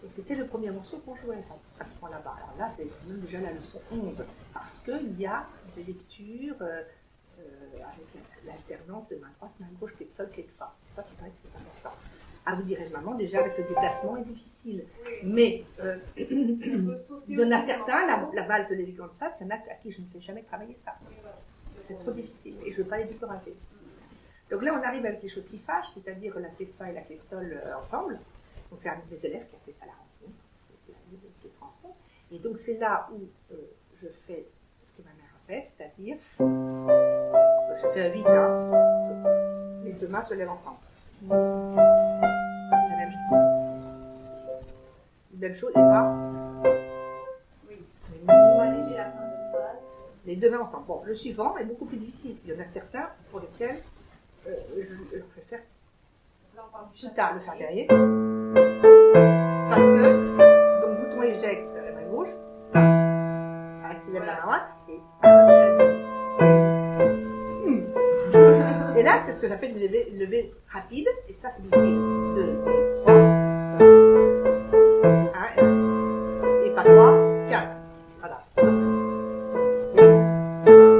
Et c'était le premier morceau qu'on jouait pratiquement là-bas. Alors là, c'est même déjà la leçon 11, parce qu'il y a des lectures avec l'alternance de main droite, main gauche, clé de sol, clé de fa. Ça, c'est vrai que c'est important. Ah, vous direz, maman, déjà avec le déplacement est difficile. Mais il y en a certains, la valse de l'élégante simple, il y en a à qui je ne fais jamais travailler ça. C'est trop difficile et je ne veux pas les décourager. Donc là, on arrive avec les choses qui fâchent, c'est-à-dire la clé de fa et la clé de sol ensemble. Donc c'est un de mes élèves qui a fait ça à la rencontre, c'est la qui se rencontre. Et donc c'est là où je fais ce que ma mère a fait, c'est-à-dire je fais un vide, hein. Les deux mains se lèvent ensemble. La même chose, et pas. Oui. On va alléger la fin de phrase. Les deux mains ensemble. Bon, le suivant est beaucoup plus difficile. Il y en a certains pour lesquels je leur fais faire chita, le faire derrière. Parce que, donc, bouton éjecte la main gauche, avec la main droite, et là, c'est ce que j'appelle le lever rapide, et ça, c'est difficile. 2, c'est 3, 1, et pas 3, 4. Voilà.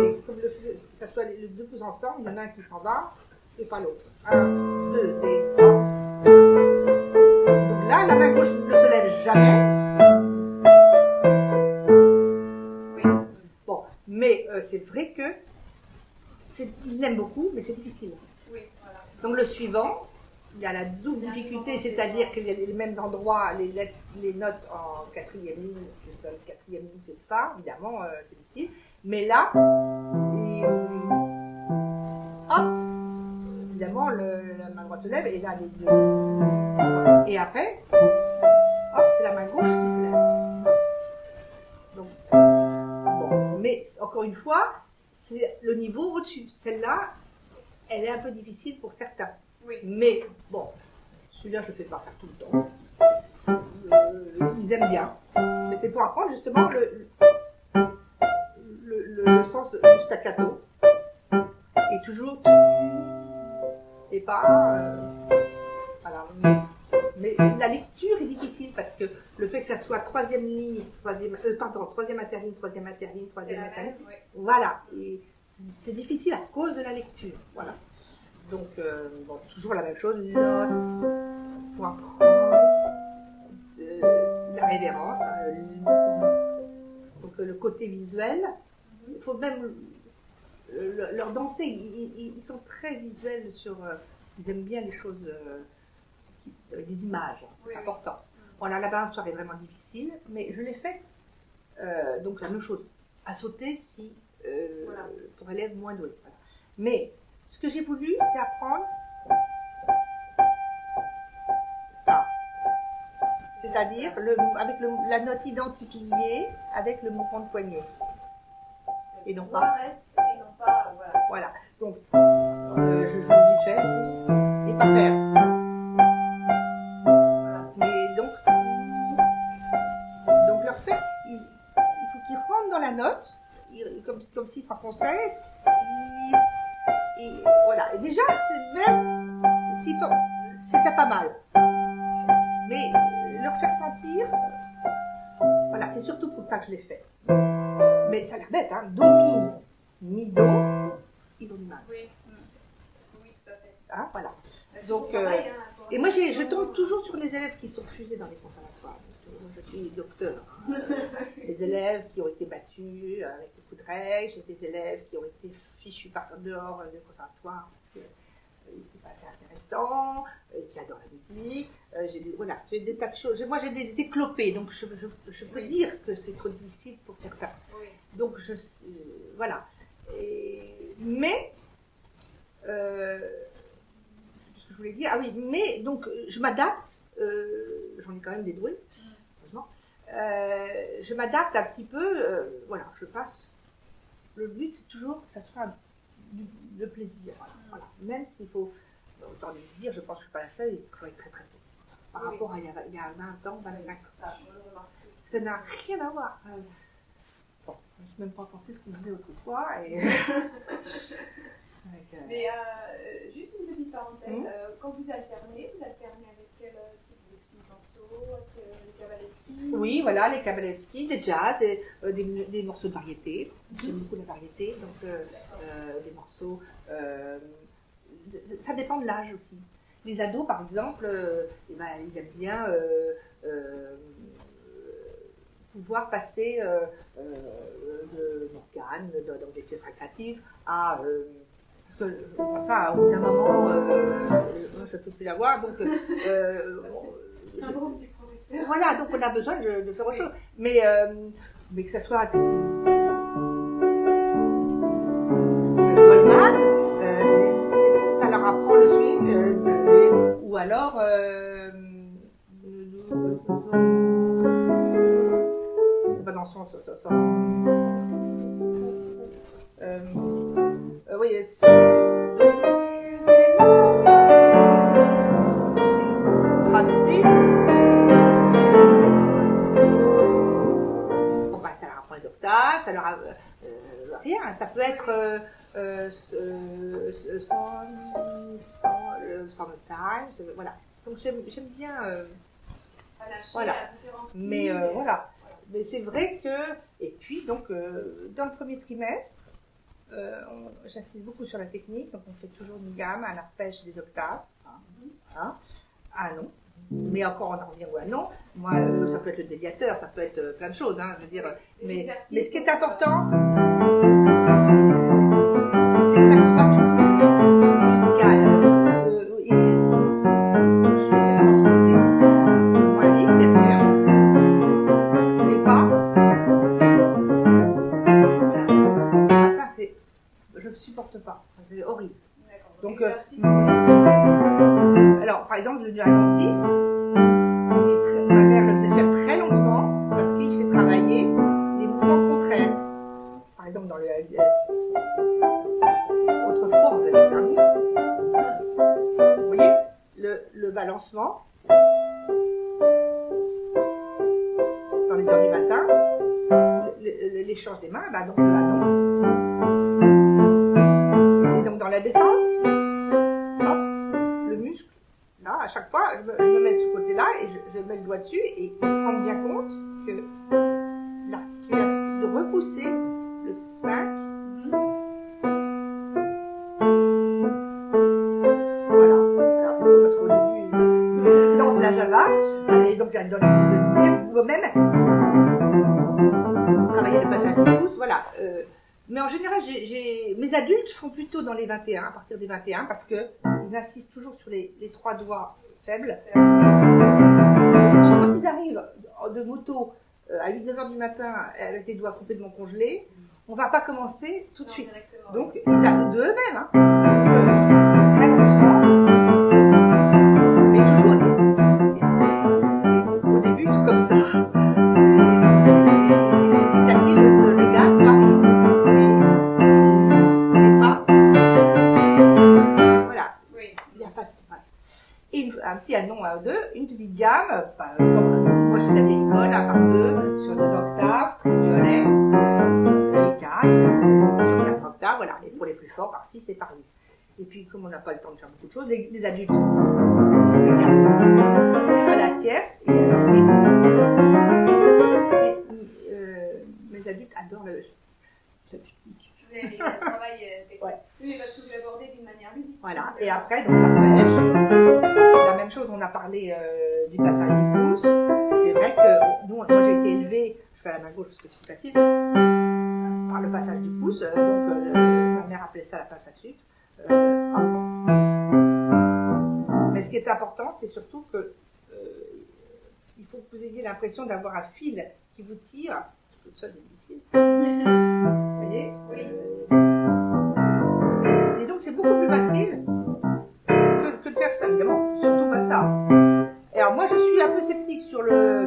Et comme que ça soit les deux pouces ensemble, il y en a un qui s'en va, et pas l'autre. 1, 2, et 3. Donc là, la main gauche ne se lève jamais. Oui. Bon, mais c'est vrai que il l'aime beaucoup, mais c'est difficile. Oui, voilà. Donc le suivant, il y a la double difficulté, c'est-à-dire qu'il y a les mêmes endroits, les notes en quatrième ligne, une seule quatrième ligne de fa, évidemment, c'est difficile. Mais là, hop, évidemment, la main droite se lève, et là, les deux. Et après, hop, c'est la main gauche qui se lève. Donc, bon, mais encore une fois, c'est le niveau au-dessus. Celle-là, elle est un peu difficile pour certains. Oui. Mais bon, celui-là, je ne fais pas faire tout le temps. Ils aiment bien. Mais c'est pour apprendre justement le sens du staccato. Et toujours. Et pas. Voilà. Mais la lecture est difficile parce que le fait que ça soit troisième interligne, troisième interligne, oui. Voilà. Et c'est difficile à cause de la lecture. Voilà. Donc, bon, toujours la même chose. Là, pour apprendre la révérence. Donc, le côté visuel. Il faut même leur danser. Ils sont très visuels sur. Ils aiment bien les choses. Des images, c'est important. Bon, là, la balançoire est vraiment difficile, mais je l'ai faite, donc la même chose, à sauter si, pour élèves moins doués. Voilà. Mais, ce que j'ai voulu, c'est apprendre ça. C'est-à-dire, avec la note identique liée avec le mouvement de poignet. Et non pas. Reste, et non pas, voilà. Donc, je joue vite fait, et pas faire. Leur fait, il faut qu'ils rentrent dans la note, comme s'ils s'enfonçaient. Et voilà. Et déjà, c'est déjà pas mal. Mais leur faire sentir, voilà, c'est surtout pour ça que je l'ai fait. Mais ça a l'air bête, hein. Do, mi, do, ils ont du mal. Oui, oui, tout à fait. Hein, voilà. Donc, et moi, je tombe toujours sur les élèves qui sont refusés dans les conservatoires. Je suis docteur. Les élèves qui ont été battus avec des coups de règle, j'ai des élèves qui ont été fichus par dehors des conservatoires parce qu'ils n'étaient pas assez intéressants, qui adorent la musique. J'ai des tas de choses. Moi, j'ai des éclopés, donc je peux dire que c'est trop difficile pour certains. Oui. Donc, voilà. Mais, je voulais dire, mais donc je m'adapte, j'en ai quand même des doués, heureusement, je m'adapte un petit peu, voilà, je passe, le but c'est toujours que ça soit de plaisir, voilà. Même s'il faut, autant lui dire, je pense que je ne suis pas la seule, il travaille très très tôt, par rapport à il y a 20 ans, 25 ans, ça n'a rien à voir. Bon, je ne suis même pas pensé ce qu'on faisait autrefois, et... Mais juste une petite parenthèse, quand vous alternez avec quel type de petits morceaux? Est-ce que les Kabalevski? Oui, voilà, les Kabalevski, des jazz, et, des morceaux de variété. J'aime beaucoup la variété, donc des morceaux. Ça dépend de l'âge aussi. Les ados, par exemple, ils aiment bien pouvoir passer de Morgane, dans des pièces récréatives, à Parce que bon, ça, au bout d'un moment, je ne peux plus l'avoir. Donc, syndrome du professeur. Voilà, donc on a besoin de faire autre chose. Mais que ça soit Goldman, ça leur apprend le swing, ou alors c'est pas dans le sens ça oui, Travesti. Bon, bah, ça leur apprend les octaves, ça leur rien, ça peut être Summertime, voilà. Donc j'aime bien. Voilà. Mais voilà. Mais c'est vrai que. Et puis, donc, dans le premier trimestre, j'insiste beaucoup sur la technique, donc on fait toujours une gamme, un arpège et des octaves. Hein, un nom. Mais encore, on en revient à un nom. Moi, ça peut être le déviateur, ça peut être plein de choses, hein, je veux dire. Mais ce qui est important, c'est que ça soit toujours musical. Je l'ai fait transposer. Moins vite, bien sûr. Mais pas. Ah, ça, c'est. Je ne supporte pas. Ça, c'est horrible. Donc, alors, par exemple, le numéro 6, ma mère le faisait faire très lentement parce qu'il fait travailler des mouvements contraires. Par exemple, dans le. Autrefois, vous avez dernier. Vous voyez, le balancement dans les heures du matin, l'échange des mains, bah donc le ballon. Et donc, dans la descente, hop, le muscle. Là, à chaque fois, je me mets de ce côté-là et je mets le doigt dessus et ils se rendent bien compte que l'articulation, de repousser le 5, voilà. Alors c'est beau parce qu'au début, il danse la java et donc elle donne le dixième, ou même travailler le passage du pouce, voilà. Mais en général, mes adultes font plutôt dans les 21, à partir des 21, parce qu'ils insistent toujours sur les 3 doigts faibles. Quand ils arrivent de moto à 8-9 heures du matin avec les doigts complètement congelés, on ne va pas commencer tout de suite. Donc, ils arrivent d'eux-mêmes. Hein. Très doucement. Mais toujours. Et au début, ils sont comme ça. Et petit à petit, le gars arrive. Et un petit anon à 2, une petite gamme, comme moi je suis de la vieille école, à part 2, sur 2 octaves, très violet, et 4, sur 4 octaves, voilà, et pour les plus forts, par 6 et par 8. Et puis, comme on n'a pas le temps de faire beaucoup de choses, les adultes font les gammes à la tierce et à la 6. Mais mes adultes adorent la technique. Le travail technique. Ouais. Oui, parce que vous l'abordez d'une manière ludique. Voilà, et après, donc l'arpège, la même chose, on a parlé du passage du pouce. C'est vrai que moi j'ai été élevée, je fais la main gauche parce que c'est plus facile, par le passage du pouce, donc ma mère appelait ça la passe à sucre. Mais ce qui est important, c'est surtout que il faut que vous ayez l'impression d'avoir un fil qui vous tire, toute seule c'est difficile. Vous voyez? Oui. Et donc c'est beaucoup plus facile que de faire ça, évidemment, surtout pas ça. Et alors moi je suis un peu sceptique sur le...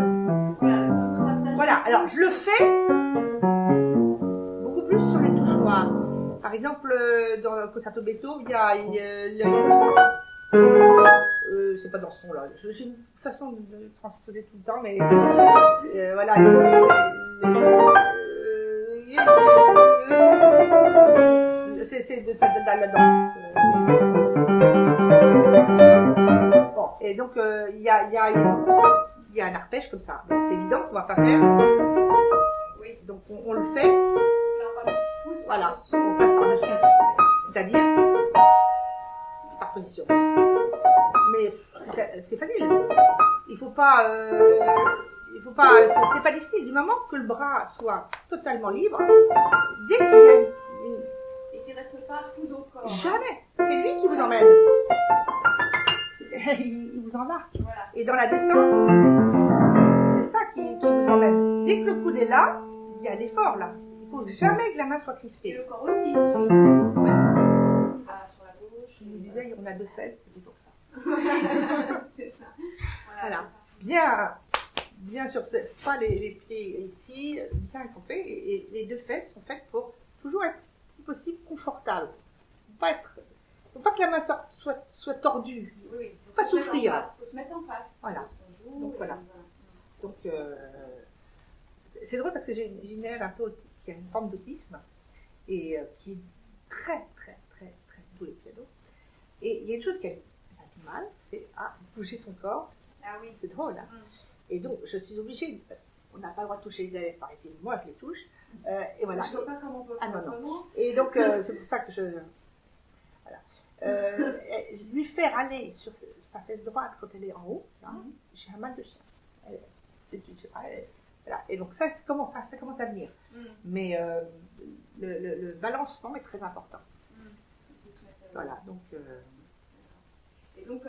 Voilà, alors je le fais beaucoup plus sur les touches noires. Par exemple, dans le concerto Beethoven, il y a c'est pas dans ce son-là, j'ai une façon de transposer tout le temps, mais voilà. C'est là-dedans. Bon, et donc il y a un arpège comme ça. Donc c'est évident qu'on va pas faire. Oui. Donc on le fait. Voilà, on passe par-dessus. C'est-à-dire par position. Mais c'est facile. Il faut pas, c'est pas difficile. Du moment que le bras soit totalement libre, dès qu'il y a et qu'il reste pas coude au corps. Jamais. C'est lui qui vous emmène. Il vous embarque. Voilà. Et dans la descente, c'est ça qui vous emmène. Dès que le coude est là, il y a l'effort là. Il faut jamais que la main soit crispée. Et le corps aussi suit. Ouais. Il va sur la gauche. Je me disais, on a 2 fesses, c'était pour ça. C'est ça. Voilà. Bien sur pas les pieds ici, bien campés. Et les 2 fesses sont faites pour toujours être, si possible, confortable. Faut pas que la main soit tordue. Oui. Faut pas souffrir. Il faut se mettre en face. Voilà. Donc voilà. Donc c'est drôle parce que j'ai une élève un peu qui a une forme d'autisme et qui est très douée piano. Et il y a une chose qu'elle a du mal, c'est à bouger son corps. Ah oui. C'est drôle, hein. Et donc je suis obligée. On n'a pas le droit de toucher les élèves, paraît-il. Moi, je les touche. Et voilà. Je ne vois pas comment on peut faire. Ah non. Et donc c'est pour ça que je. Voilà. Lui faire aller sur sa fesse droite quand elle est en haut, là, j'ai un mal de chien. Voilà. Et donc ça commence à venir. Mais le balancement est très important. Voilà, donc... Et donc,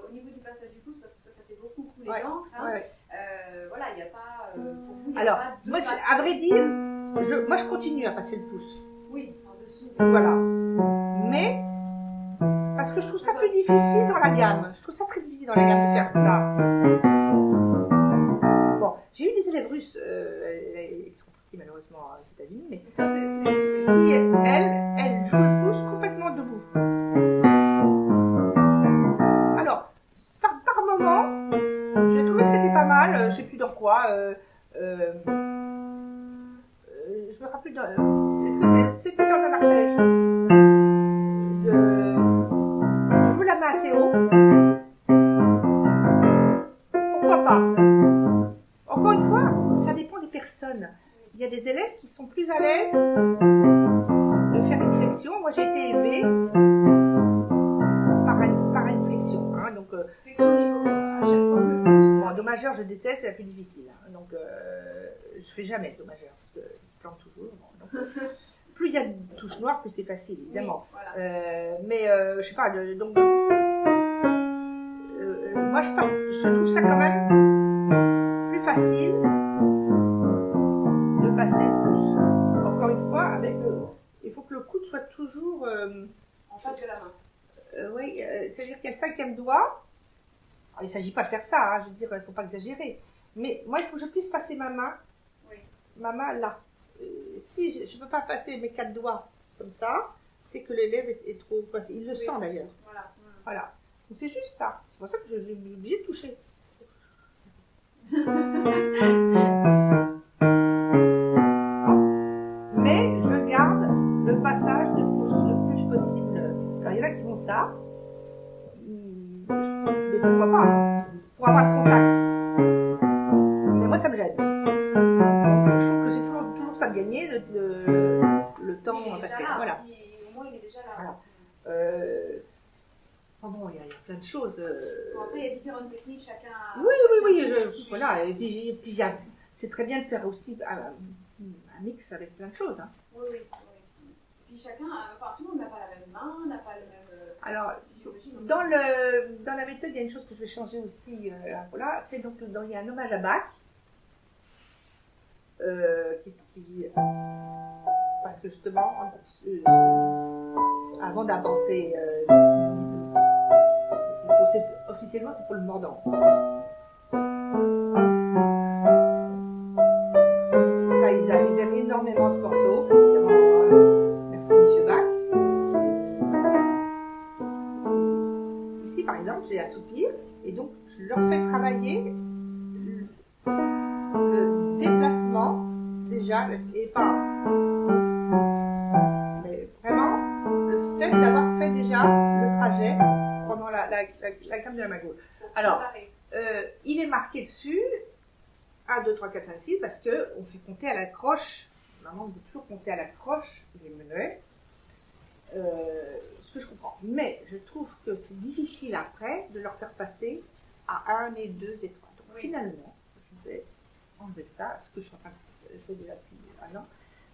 au niveau du passage du pouce, parce que ça fait beaucoup couler d'encre, hein, voilà, il n'y a pas... pour vous, alors, moi, à vrai dire, moi, je continue à passer le pouce. Oui, en dessous. Voilà. Mais... Parce que je trouve ça plus difficile dans la gamme. Je trouve ça très difficile dans la gamme de faire ça. Bon, j'ai eu des élèves russes, ils sont partis malheureusement aux États-Unis, mais ça, qui, elle joue le pouce complètement debout. Alors, par moment, j'ai trouvé que c'était pas mal, je sais plus dans quoi. Je me rappelle, est-ce que c'était dans un arpège joue la main assez haut. Pourquoi pas? Encore une fois, ça dépend des personnes. Il y a des élèves qui sont plus à l'aise de faire une flexion. Moi, j'ai été élevée par une flexion. Hein, donc, flexion niveau, à chaque fois que pouce. Bon, do majeur, je déteste, c'est la plus difficile. Hein, donc, je fais jamais do majeur parce que je plante toujours. Bon, donc, plus il y a de touches noires, plus c'est facile, évidemment. Oui, voilà. Mais je sais pas, donc moi je trouve ça quand même plus facile de passer le pouce. Encore une fois, il faut que le coude soit toujours en face de la main. Oui, c'est-à-dire qu'il y a le 5e doigt. Alors, il ne s'agit pas de faire ça, hein, je veux dire, il ne faut pas exagérer. Mais moi, il faut que je puisse passer ma main là. Si je ne peux pas passer mes 4 doigts comme ça, c'est que l'élève est trop passé. Il le sent d'ailleurs. Voilà. Donc c'est juste ça. C'est pour ça que j'ai oublié de toucher. Mais je garde le passage de pouce le plus possible. Alors il y en a qui font ça. Mais pourquoi pas? Pour avoir le contact. Mais moi ça me gêne. Donc, je trouve que c'est toujours ça de gagner le temps passé. Voilà. Au moins il est déjà là. Voilà. Bon, il y a plein de choses. Bon, après, il y a différentes techniques, chacun a... Oui. Voilà. Et puis c'est très bien de faire aussi un mix avec plein de choses. Hein. Oui. Puis chacun, tout le monde n'a pas la même main, n'a pas le même... Alors, dans la méthode, il y a une chose que je vais changer aussi. Voilà, c'est donc il y a un hommage à Bach. Parce que justement, avant d'inventer... officiellement, c'est pour le mordant. Ça, ils aiment énormément ce morceau. Merci Monsieur Bach. Ici, par exemple, j'ai un soupir et donc je leur fais travailler le déplacement déjà et pas. Mais vraiment, le fait d'avoir fait déjà le trajet pendant la gamme de la main gauche. Alors, il est marqué dessus 1, 2, 3, 4, 5, 6 parce qu'on fait compter à la croche. Maman faisait toujours compter à la croche les menuets. Ce que je comprends. Mais je trouve que c'est difficile après de leur faire passer à 1 et 2 et 3. Donc finalement, je vais enlever ça, ce que je suis en train de faire. Je fais déjà depuis un an.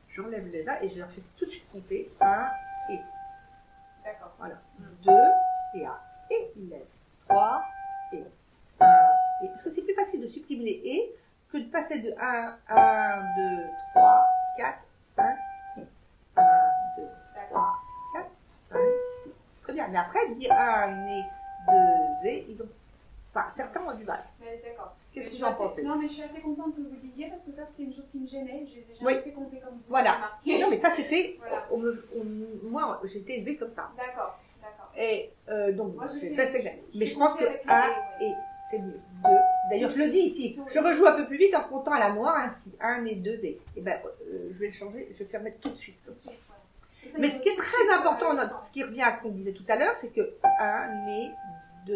J'enlève les là et je leur fais tout de suite compter 1 et D'accord. Voilà. 2 et A. Et lève. 3 et 1 et. Parce que c'est plus facile de supprimer les et que de passer de 1, 2, 3, 4, 5, 6. 1, 2, 3, 4, 5, 6. C'est très bien. Mais après, dire 1 et 2 et, ils ont. Enfin, certains ont du mal. D'accord. Qu'est-ce que vous en pensez? Non, mais je suis assez contente que vous le disiez parce que ça, c'était une chose qui me gênait. Je les ai jamais fait compter comme vous. Voilà. Non, mais ça, c'était. Voilà. Moi, j'ai été élevée comme ça. D'accord. Et donc, moi, je vais rester. Mais je pense que 1 et c'est mieux. 2. D'ailleurs, je le dis ici. Je rejoue un peu plus vite en comptant à la noire ainsi. 1 et 2 et. Et ben, je vais le changer. Je vais faire mettre tout de suite comme ça. Mais ce qui est très important, ce qui revient à ce qu'on disait tout à l'heure, c'est que 1 et 2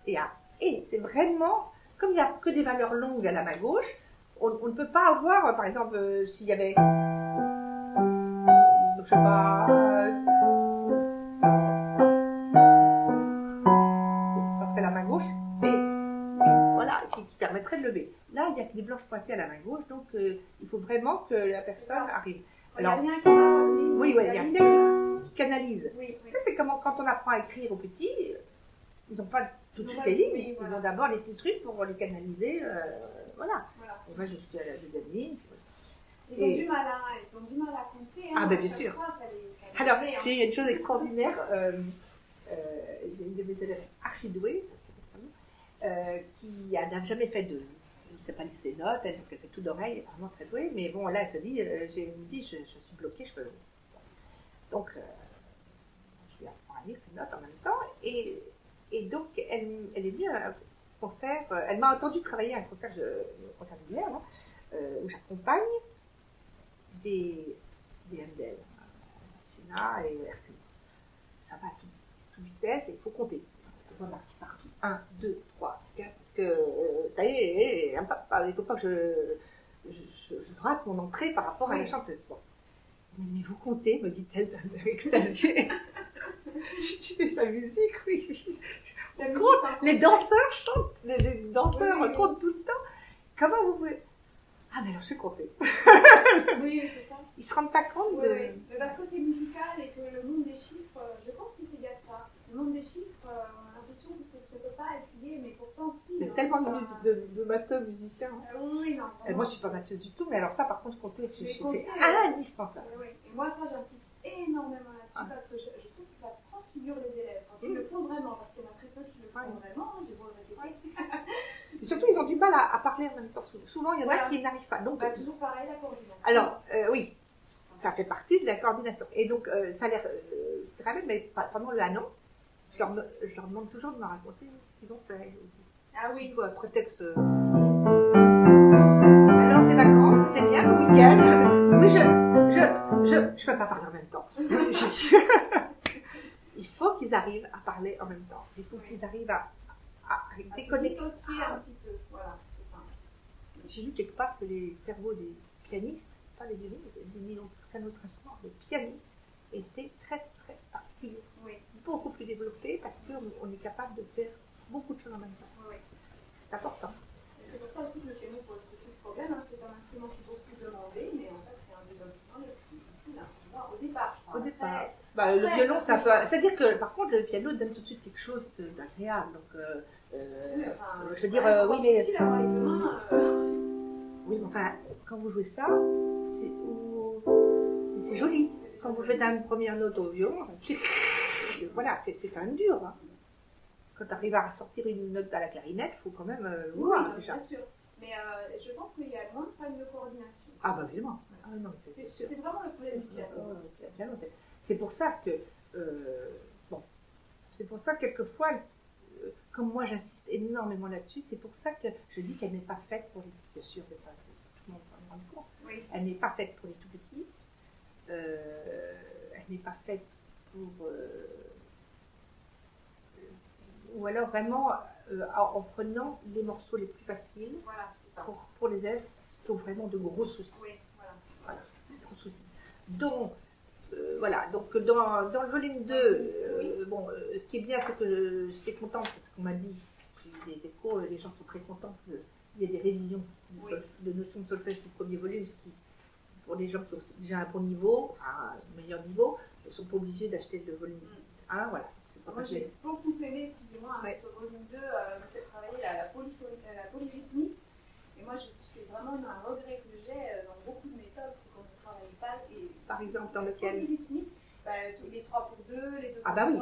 et 1. Et c'est vraiment, comme il n'y a que des valeurs longues à la main gauche, on ne peut pas avoir, par exemple, s'il y avait, je sais pas, ça serait la main gauche, et voilà, qui permettrait de lever. Là, il n'y a que des blanches pointées à la main gauche, donc il faut vraiment que la personne arrive. Alors, il y a rien qui va. Oui, il y a rien qui canalise. Oui. C'est comme quand on apprend à écrire aux petits, ils n'ont pas tout de suite les lignes, ils ont d'abord les petits trucs pour les canaliser, voilà. On va jusqu'à la deuxième ligne. Ils ont du mal à compter. Ah, ben bien sûr. Alors, j'ai une chose extraordinaire. J'ai une de mes élèves archi-douée, qui n'a jamais fait de. Elle ne sait pas lire des notes, donc elle fait tout d'oreille, elle est vraiment très douée. Mais bon, là, elle se dit, je suis bloquée, je peux. Donc, je lui apprends à lire ses notes en même temps. Et donc, elle est venue à un concert, elle m'a entendu travailler à un concert d'hier, où j'accompagne des MDL, China et Hercule. Ça va à toute vitesse et il faut compter. On va marquer partout. 1, 2, 3, 4, parce que, il ne faut pas que je rate mon entrée par rapport à la chanteuse. Bon. Mais vous comptez, me dit-elle d'un air extasié. Je dis, la musique, oui. Les danseurs chantent, les danseurs comptent tout le temps. Comment vous pouvez... Ah, mais alors je suis comptée. Oui, c'est ça. Ils se rendent pas compte de... Oui. Mais parce que c'est musical et que le monde des chiffres, je pense que c'est bien de ça. Le monde des chiffres, on a l'impression que ça ne peut pas être lié, mais pourtant si. Il y a tellement de matheux musiciens. Oui, non. Et moi, je ne suis pas matheuse du tout, mais alors ça, par contre, compter, c'est indispensable. Oui. Et moi, ça, j'insiste énormément là-dessus parce que je trouve que ça se transfigure les élèves. Quand ils le font vraiment, parce qu'il y en a très peu qui le font vraiment, j'ai beau le répéter. Et surtout, ils ont du mal à parler en même temps. Souvent, il y en a qui n'arrivent pas. Donc, toujours pareil, la coordination. Alors, oui, ça fait partie de la coordination. Et donc, ça a l'air très bien, mais pendant le an, je leur demande toujours de me raconter ce qu'ils ont fait. Ah oui. Il faut un prétexte. Alors, tes vacances, c'était bien ton week-end? Oui, je peux pas parler en même temps. Il faut qu'ils arrivent à parler en même temps. Il faut qu'ils arrivent à déconnecter. Se dissocier un petit peu. Voilà, c'est ça. J'ai lu quelque part que les cerveaux des pianistes, pas les violonistes, ni aucun autre instrument, les pianistes étaient très très particuliers. Oui. Beaucoup plus développés parce qu'on est capable de faire beaucoup de choses en même temps. Oui. C'est important. Et c'est pour ça aussi que le piano pose beaucoup de problèmes. C'est un instrument qui est beaucoup demandé, mais en fait c'est un des instruments les plus difficiles au départ. Je crois. Au départ. Le violon, ça peut. C'est-à-dire que par contre, le piano donne tout de suite quelque chose d'agréable. Donc, je veux dire, oui, mais. C'est difficile d'avoir les deux mains. Oui, mais enfin, quand vous jouez ça, c'est joli. Quand vous faites une première note au violon, voilà, c'est quand même dur. Hein. Quand tu arrives à sortir une note à la clarinette, il faut quand même voir déjà. Bien sûr. Mais je pense qu'il y a moins de problèmes de coordination. Ah, bah évidemment. Ah, non, c'est vraiment le problème du piano. C'est pour ça que, c'est pour ça que quelquefois, comme moi j'insiste énormément là-dessus, c'est pour ça que je dis qu'elle n'est pas faite pour les petits. Bien sûr, tout le monde s'en rend compte. Oui. Elle n'est pas faite pour les tout petits. Elle n'est pas faite pour... ou alors vraiment en prenant les morceaux les plus faciles pour les élèves qui ont vraiment de gros soucis. Oui, voilà, de gros soucis. Donc, voilà, donc dans le volume 2, ce qui est bien, c'est que j'étais contente parce qu'on m'a dit, j'ai eu des échos, les gens sont très contents qu'il y ait des révisions de notions de solfège du premier volume, ce qui, pour les gens qui ont déjà un bon niveau, enfin un meilleur niveau, ne sont pas obligés d'acheter le volume 1. Voilà. Moi, j'ai beaucoup aimé, excusez-moi, sur le volume 2, me fait travailler la polyrythmie. Et moi, c'est vraiment un regret que j'ai dans beaucoup de méthodes, c'est qu'on ne travaille pas. Par exemple, dans lequel polyrythmique, les 3 pour 2, les 2 pour 3. Oui.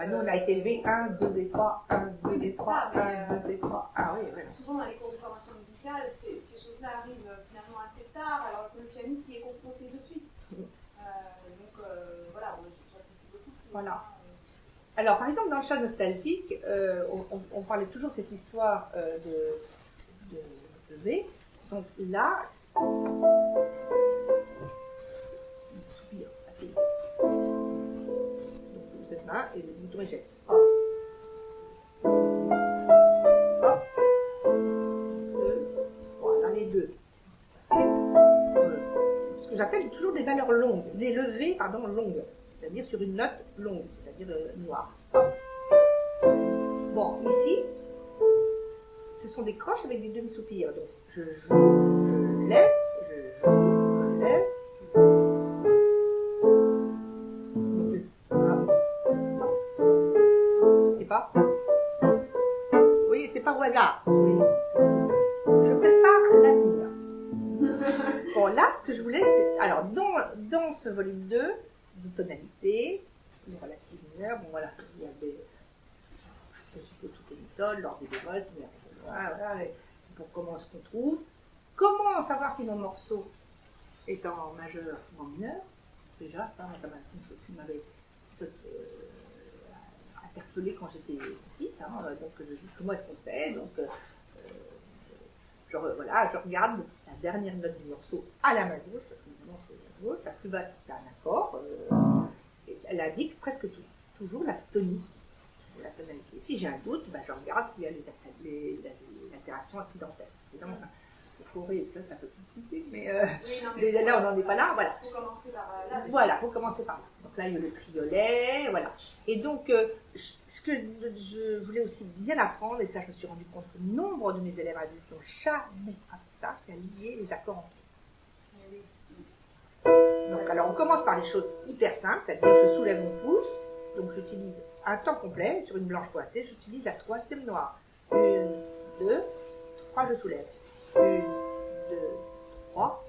Nous, on a été élevés 1, 2 et 3, 1, 2 et 3, 1, 2 et 3. Ah oui, voilà. Souvent, dans les cours de formation musicale, ces choses-là arrivent finalement assez tard, alors que le pianiste y est confronté de suite. Voilà, j'apprécie beaucoup. Voilà. Alors, par exemple, dans le chat nostalgique, on parlait toujours de cette histoire de V. Donc là, soupir, assez. Donc cette main et le bouton échec. Hop. Hop. Voilà les deux. C'est ce que j'appelle toujours des valeurs longues, des levées, longues. C'est-à-dire sur une note longue, c'est-à-dire noire. Hop. Bon, ici, ce sont des croches avec des demi-soupirs. Donc, je joue, je lève, je joue, je lève. Et pas. Vous voyez, c'est pas au hasard. Je prépare l'avenir. Bon, là, ce que je voulais, c'est... Alors, dans ce volume 2, de tonalité, les relatives mineures, bon voilà, il y avait, je suppose toutes les méthodes, l'ordre des bémols, voilà, pour comment est-ce qu'on trouve. Comment savoir si mon morceau est en majeur ou en mineur? Déjà, ça m'a une chose qui m'avait interpellée quand j'étais petite, donc je dis comment est-ce qu'on sait, donc je regarde la dernière note du morceau à la main gauche, parce que évidemment c'est la gauche, la plus basse c'est un accord, et elle indique presque toujours la tonique, la tonalité. Si j'ai un doute, je regarde s'il y a les altérations accidentelles. Évidemment, ça, il faut ça c'est un peu plus difficile, mais là on n'en est pas là, voilà. Il faut commencer par là. Voilà, il faut commencer par là. Donc là il y a le triolet, voilà. Et donc, ce que je voulais aussi bien apprendre, et ça je me suis rendu compte que nombre de mes élèves adultes n'ont jamais appris ça, c'est à lier les accords entre eux. Donc, alors, on commence par les choses hyper simples, c'est-à-dire je soulève mon pouce, donc j'utilise un temps complet, sur une blanche pointée, j'utilise la troisième noire. 1, 2, 3, je soulève. 1, 2, 3,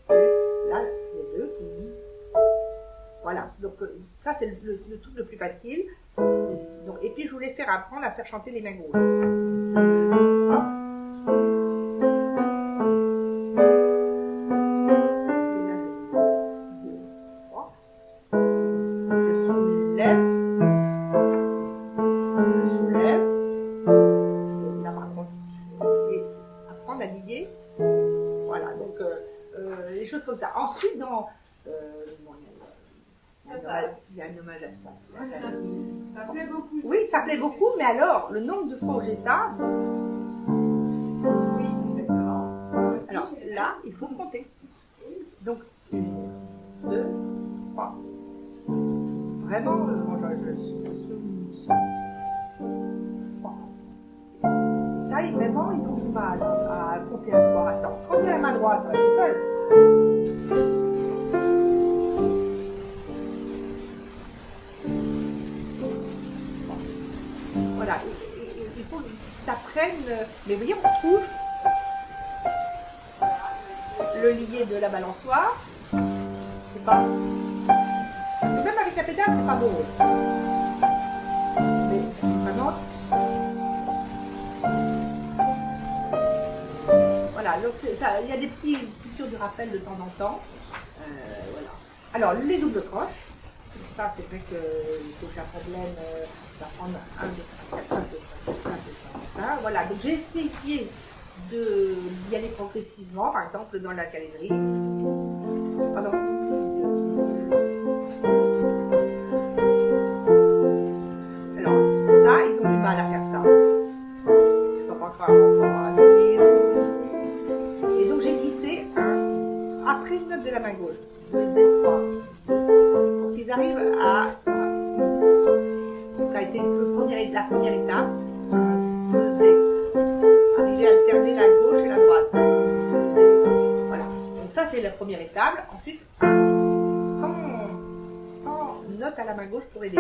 là, c'est les deux, oui. Voilà, donc ça c'est le truc le plus facile. Donc, et puis je voulais apprendre à faire chanter les mains gauches. Ça. Ensuite, il y a un hommage à ça. Ça plaît beaucoup. Oui, ça plaît beaucoup, mais alors, le nombre de fois où j'ai ça... Oui, exactement. Alors, là, il faut compter. Donc, 1, 2, 3. Vraiment, moi, je suis... Ça, vraiment, ils ont du mal à compter à 3. Attends, quand il y a la main droite, ça va tout seul. Voilà, il faut que ça prenne. Mais vous voyez, on trouve le lié de la balançoire. C'est pas. Parce que même avec la pédale, c'est pas beau. Mais vraiment. Voilà, donc il y a des petits piqûres de rappel de temps en temps. Voilà. Alors, les doubles croches. Ça, c'est vrai que c'est un problème d'apprendre 1, 2, 3, 4, 1, 2, 3, 4, 1, 2, 3, 4, 1. Voilà, donc j'ai essayé d'y aller progressivement, par exemple dans la calendrier. Pardon. Alors, ça, ils ont du mal à faire ça. Je ne peux pas encore arriver. Et donc, j'ai glissé après une note de la main gauche. 2, Z, 3. Ils arrivent à... Ça a été la première étape. 2 Z. Arriver à alterner la gauche et la droite. 2 Z. Voilà. Donc ça, c'est la première étape. Ensuite, sans une note à la main gauche pour aider.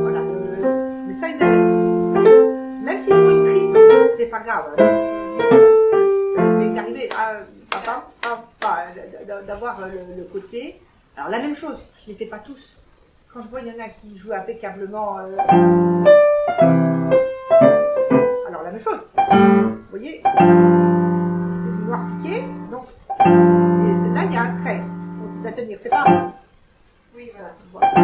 Voilà. Mais ça, même s'ils font une triple, c'est pas grave. Mais d'arriver à d'avoir le côté. Alors la même chose, je ne les fais pas tous. Quand je vois il y en a qui jouent impeccablement. Alors la même chose. Vous voyez, c'est du noir piqué, donc et là il y a un trait. Donc il va tenir, c'est pas. Oui, voilà. Voilà.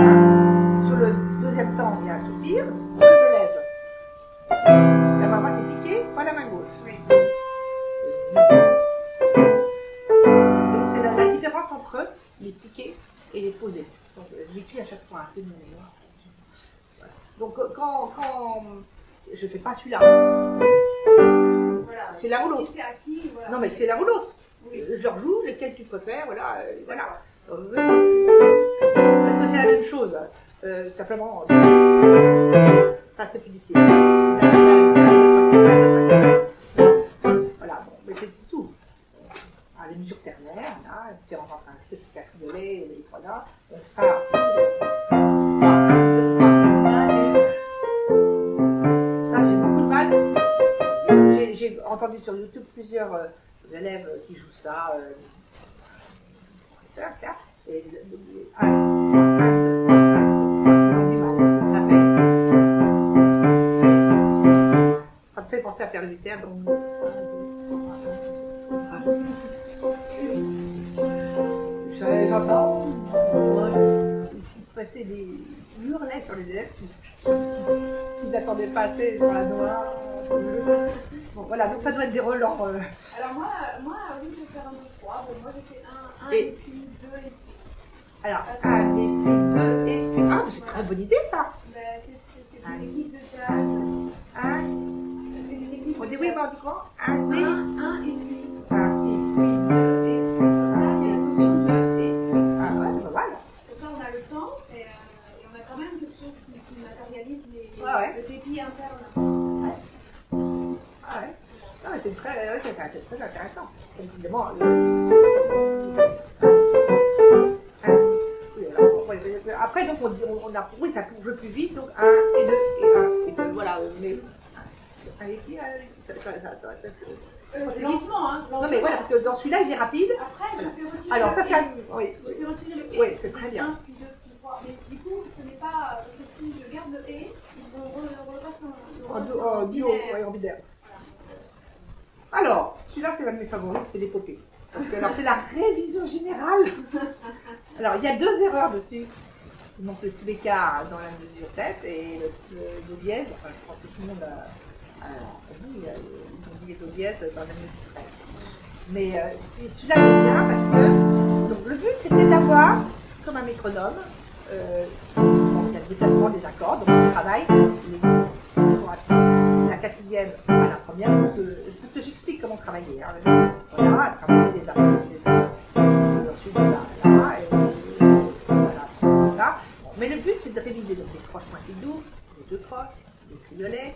Sur le deuxième temps, il y a un soupir, je lève. La main droite est piquée, pas la main gauche. Oui. Donc c'est la différence entre les piqués et les posés. Donc je l'écris à chaque fois un peu de mémoire. Voilà. Donc quand je fais pas celui-là. Voilà. C'est l'un ou l'autre. Si c'est acquis, voilà. Non mais c'est l'un ou l'autre. Oui. Je leur joue lequel tu préfères, voilà. Voilà. Parce que c'est la même chose. Simplement. Ça c'est plus difficile. Voilà, bon, mais c'est tout. Les mesures ternaires, là, différents empreintes, c'est cabriolet, les trois là. Donc ça. Ça, j'ai beaucoup de mal. J'ai entendu sur YouTube plusieurs élèves qui jouent ça, professeurs, etc. Et ils ont du mal. Ça me fait penser à Père Luther, donc. J'entends passer des hurlets sur les élèves qui n'attendaient pas assez sur la noire. Bon voilà, donc ça doit être des relents. Alors moi, au lieu de faire 1, 2, 3, bon, moi j'ai fait 1 et puis 2 et puis. Alors 1 et puis 2 et puis. Ah, mais c'est une très bonne idée ça. Ben, c'est une technique de jazz. C'est une technique de jazz. Oui, on dit quoi 1 et puis. 1 et puis. 1 et puis 2 et puis. Comme ça, on a le temps et on a quand même quelque chose qui matérialise le débit interne. Ouais. Ah ouais. Non, mais c'est très intéressant. Donc, évidemment, après, donc, on a oui, ça pour jouer plus vite, donc 1 et 2 et 1 et 2. Voilà, mais 1 et puis, ça va être. C'est lentement, hein. Non, mais voilà, parce que dans celui-là, il est rapide. Après, je fais retirer. Alors, ça, c'est un. Oui. Je fais retirer le et. Oui, c'est très bien. 1, puis 2, puis 3. Mais du coup, ce n'est pas. Parce que si je garde le et, ils vont repasser en duo, en binaire. Alors, celui-là, c'est l'un de mes favoris, c'est l'épopée. Parce que alors, c'est la révision générale. Alors, il y a 2 erreurs dessus. Donc, le si bécard dans la mesure 7 et le do dièse. Enfin, je pense que tout le monde a dit, ils ont dit do dièse dans la mesure 13. Mais celui-là, il est bien parce que donc, le but, c'était d'avoir, comme un métronome, donc, il y a le déplacement des accords, donc on travaille la quatrième à la première, parce que j'explique comment travailler. Hein. Voilà, travailler les accords, ensuite là, et voilà, c'est comme ça. Mais le but, c'est de réviser donc, les croches pointues doux, les 2 croches, les triolets,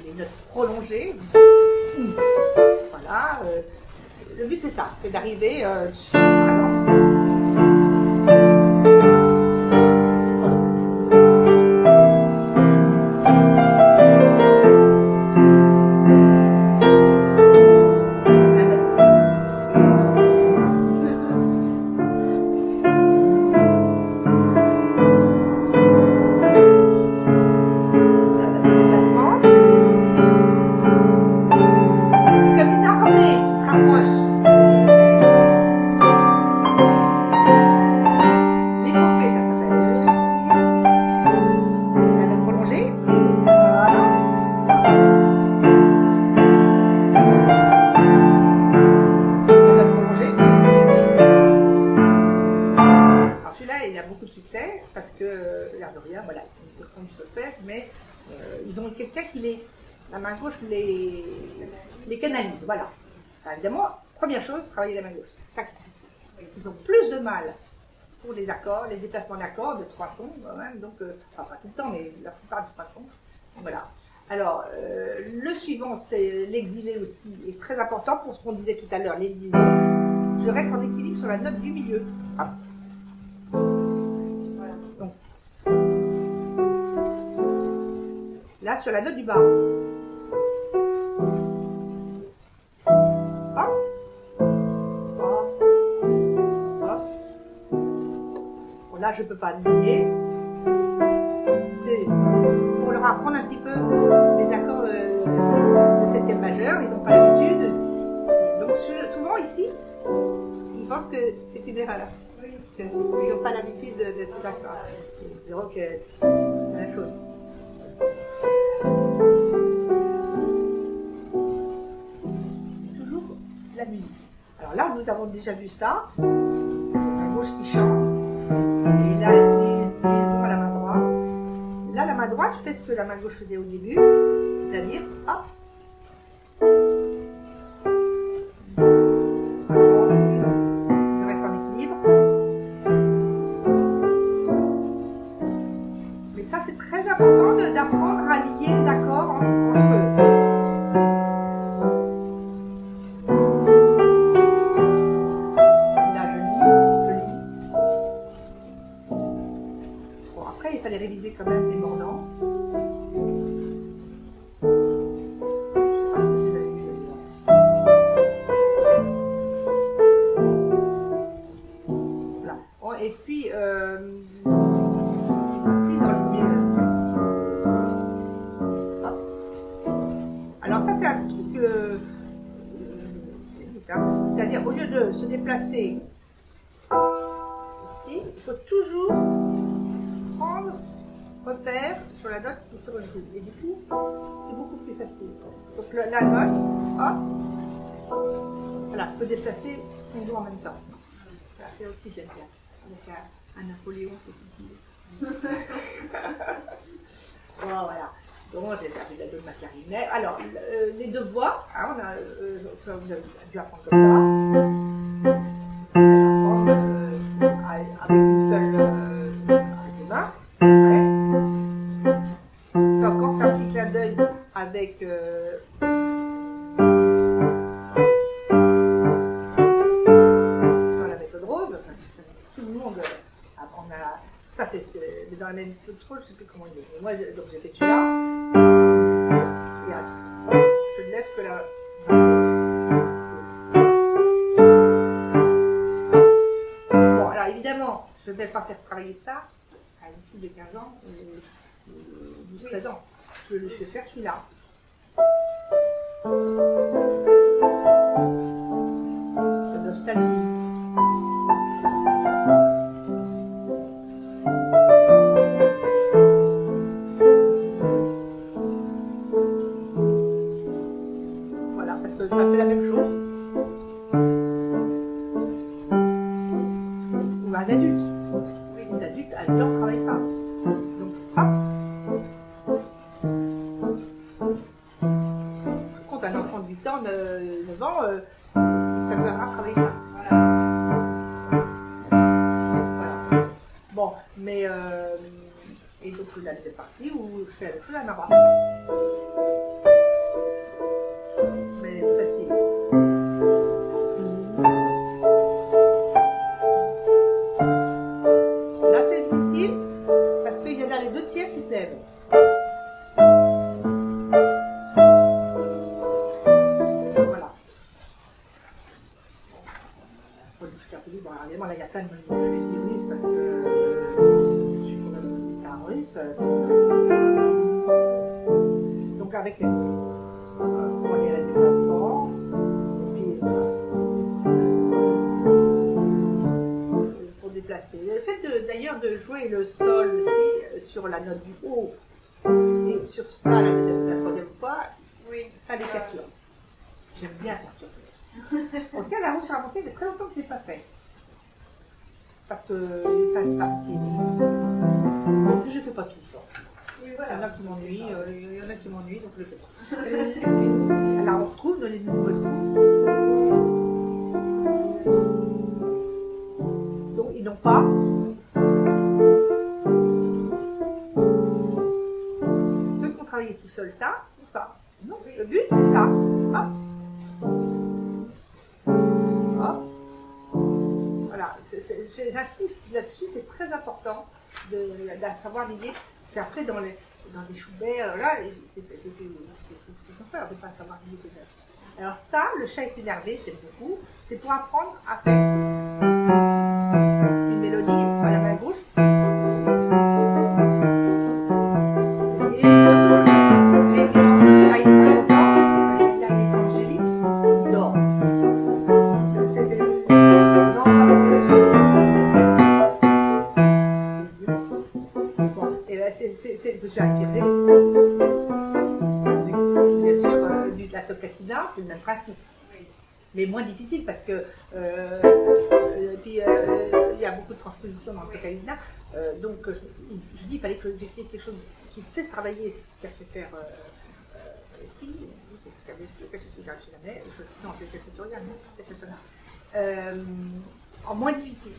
les notes prolongées. Voilà. Le but, c'est ça, c'est d'arriver. Parce que, l'air de rien, voilà, ils font du solfège, mais ils ont quelqu'un qui la main gauche les canalise, voilà. Alors, évidemment, première chose, travailler la main gauche, c'est ça qui est difficile. Ils ont plus de mal pour les accords, les déplacements d'accords de 3 sons, quand même, donc, enfin pas tout le temps, mais la plupart des 3 sons, voilà. Alors, le suivant, c'est l'exilé aussi, est très important pour ce qu'on disait tout à l'heure, les liaisons. Je reste en équilibre sur la note du milieu. Ah. Voilà. Donc, là, sur la note du bas. Hop. Hop. Hop. Bon, là, je ne peux pas lier. C'est pour leur apprendre un petit peu les accords de septième majeur, ils n'ont pas l'habitude. Donc souvent ici, ils pensent que c'est une erreur. Oui. Parce qu'ils n'ont pas l'habitude de ces accords. Des roquettes, c'est la même chose. Toujours la musique. Alors là, nous avons déjà vu ça. La gauche qui chante. Et là, liaison à la main droite. Là, la main droite fait ce que la main gauche faisait au début, c'est-à-dire, hop. Je reste en équilibre. Mais ça, c'est très important d'apprendre à lier les accords entre eux. Il fallait réviser quand même les mordants. Je sais pas ce que tu avais vu là. Voilà. Et puis, ici dans le milieu. Alors ça c'est un truc, c'est-à-dire au lieu de se déplacer ici, il faut toujours prendre repère sur la note qui se rejoue. Et du coup, c'est beaucoup plus facile. Donc la note, hop, voilà, peut déplacer son doigt en même temps. Ça aussi j'aime bien. Avec un Napoléon, c'est bon, voilà. Donc j'ai perdu la do de ma clarinette. Alors, les deux voix, hein, vous avez dû apprendre comme ça. Avec une seule main. C'est encore ça, un petit clin d'œil avec dans la méthode rose. Tout le monde apprend à. Ça, c'est dans la méthode rose, je ne sais plus comment il est. Mais moi, donc j'ai fait celui-là. Et je ne lève que la main gauche. Bon, alors évidemment, je ne vais pas faire travailler ça à une fille de 15 ans, 12-13 ans. Je lui fais faire celui-là. De nostalgie. Voilà, parce que ça fait la même chose. Ou un adulte. Oui, les adultes adorent travailler ça. Donc, hop. Je compte un enfant de 8 ans, 9 ans, il préférera travailler ça. Voilà. Bon, mais et donc là, c'est parti où je fais la même chose à ma barre. Mais c'est facile. Là, c'est difficile parce qu'il y en a les deux tiers qui se lèvent. Voilà. Bon, alors, évidemment, là, il y a plein de virus parce que je suis quand même un russe. Donc, avec les on est à déplacement. Puis, pour déplacer. Le fait d'ailleurs de jouer le sol aussi sur la note du haut et sur ça la troisième fois, oui, ça les perturbe. J'aime bien perturber. En tout cas, la roue sur la montée, il y a très longtemps que je ne l'ai pas fait. Parce que ça c'est pas facile. En plus, je ne fais pas tout ça. Oui, voilà. Il y en a qui m'ennuient, donc je le fais pas. Alors, on retrouve dans les nombreuses cours. Donc, ils n'ont pas. Ceux qui ont travaillé tout seuls colle ça pour ça. Non, le but c'est ça. Hop. Hop. Voilà, j'insiste là-dessus, c'est très important de savoir l'idée. C'est après dans les Schubert, là, c'est son frère, on ne peut pas savoir l'idée de faire. Alors ça, le chat est énervé, j'aime beaucoup, c'est pour apprendre à faire une mélodie à la main gauche. Et surtout, les nuances, là il est pas content, là il est angélique, il dort. Non, bon, et là c'est je me suis inquiétée. Bien sûr, la toccatina, c'est le même principe. Mais moins difficile parce que puis il y a beaucoup de transpositions dans le toccatina. Donc je dis il fallait que j'écris quelque chose qui fait travailler ce qu'a fait faire l'esprit. En moins difficile.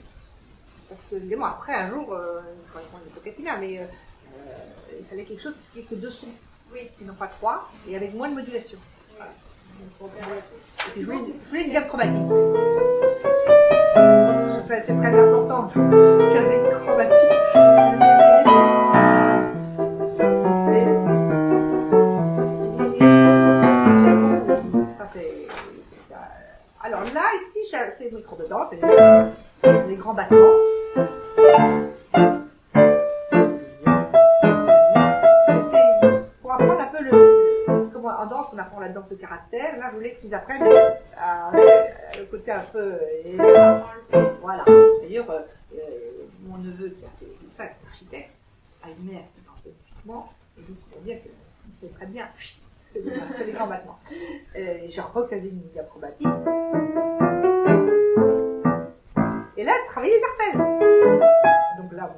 Parce que évidemment après un jour il faut apprendre le toccatina, mais il fallait quelque chose qui n'ait que 2 sons. Oui. Et non pas 3, et avec moins de modulation. Voilà. Et puis, je voulais une gamme chromatique. Je trouve que c'est très important de caser une chromatique. Alors là, ici, c'est le micro dedans, c'est les grands battements. En danse, on apprend la danse de caractère. Là, je voulais qu'ils apprennent le côté un peu. Voilà. D'ailleurs, mon neveu qui a fait ça, qui est architecte, a une mère qui danse magnifiquement. Et donc, on voit bien qu'il sait très bien. C'est des grands battements. J'ai recasé une gamme chromatique. Et là, travailler les arpèges. Donc là,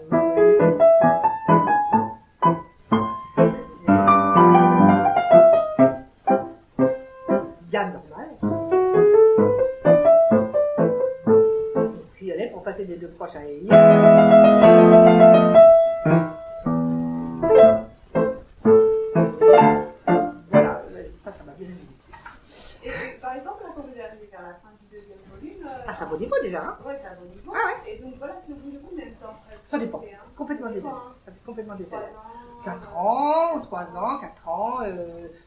gamme normale. Triolet pour passer des 2 proches à l'ailier. Voilà, ça m'a bien amusé. Et par exemple, quand vous arrivez vers la fin du 2e volume. C'est un bon niveau déjà, hein? Oui, c'est un bon niveau. Ah ouais. Et donc voilà, c'est au bout de combien de temps? Ça dépend. Complètement des années. Ça fait complètement des années. 4 ans, 3 ans, 4 ans.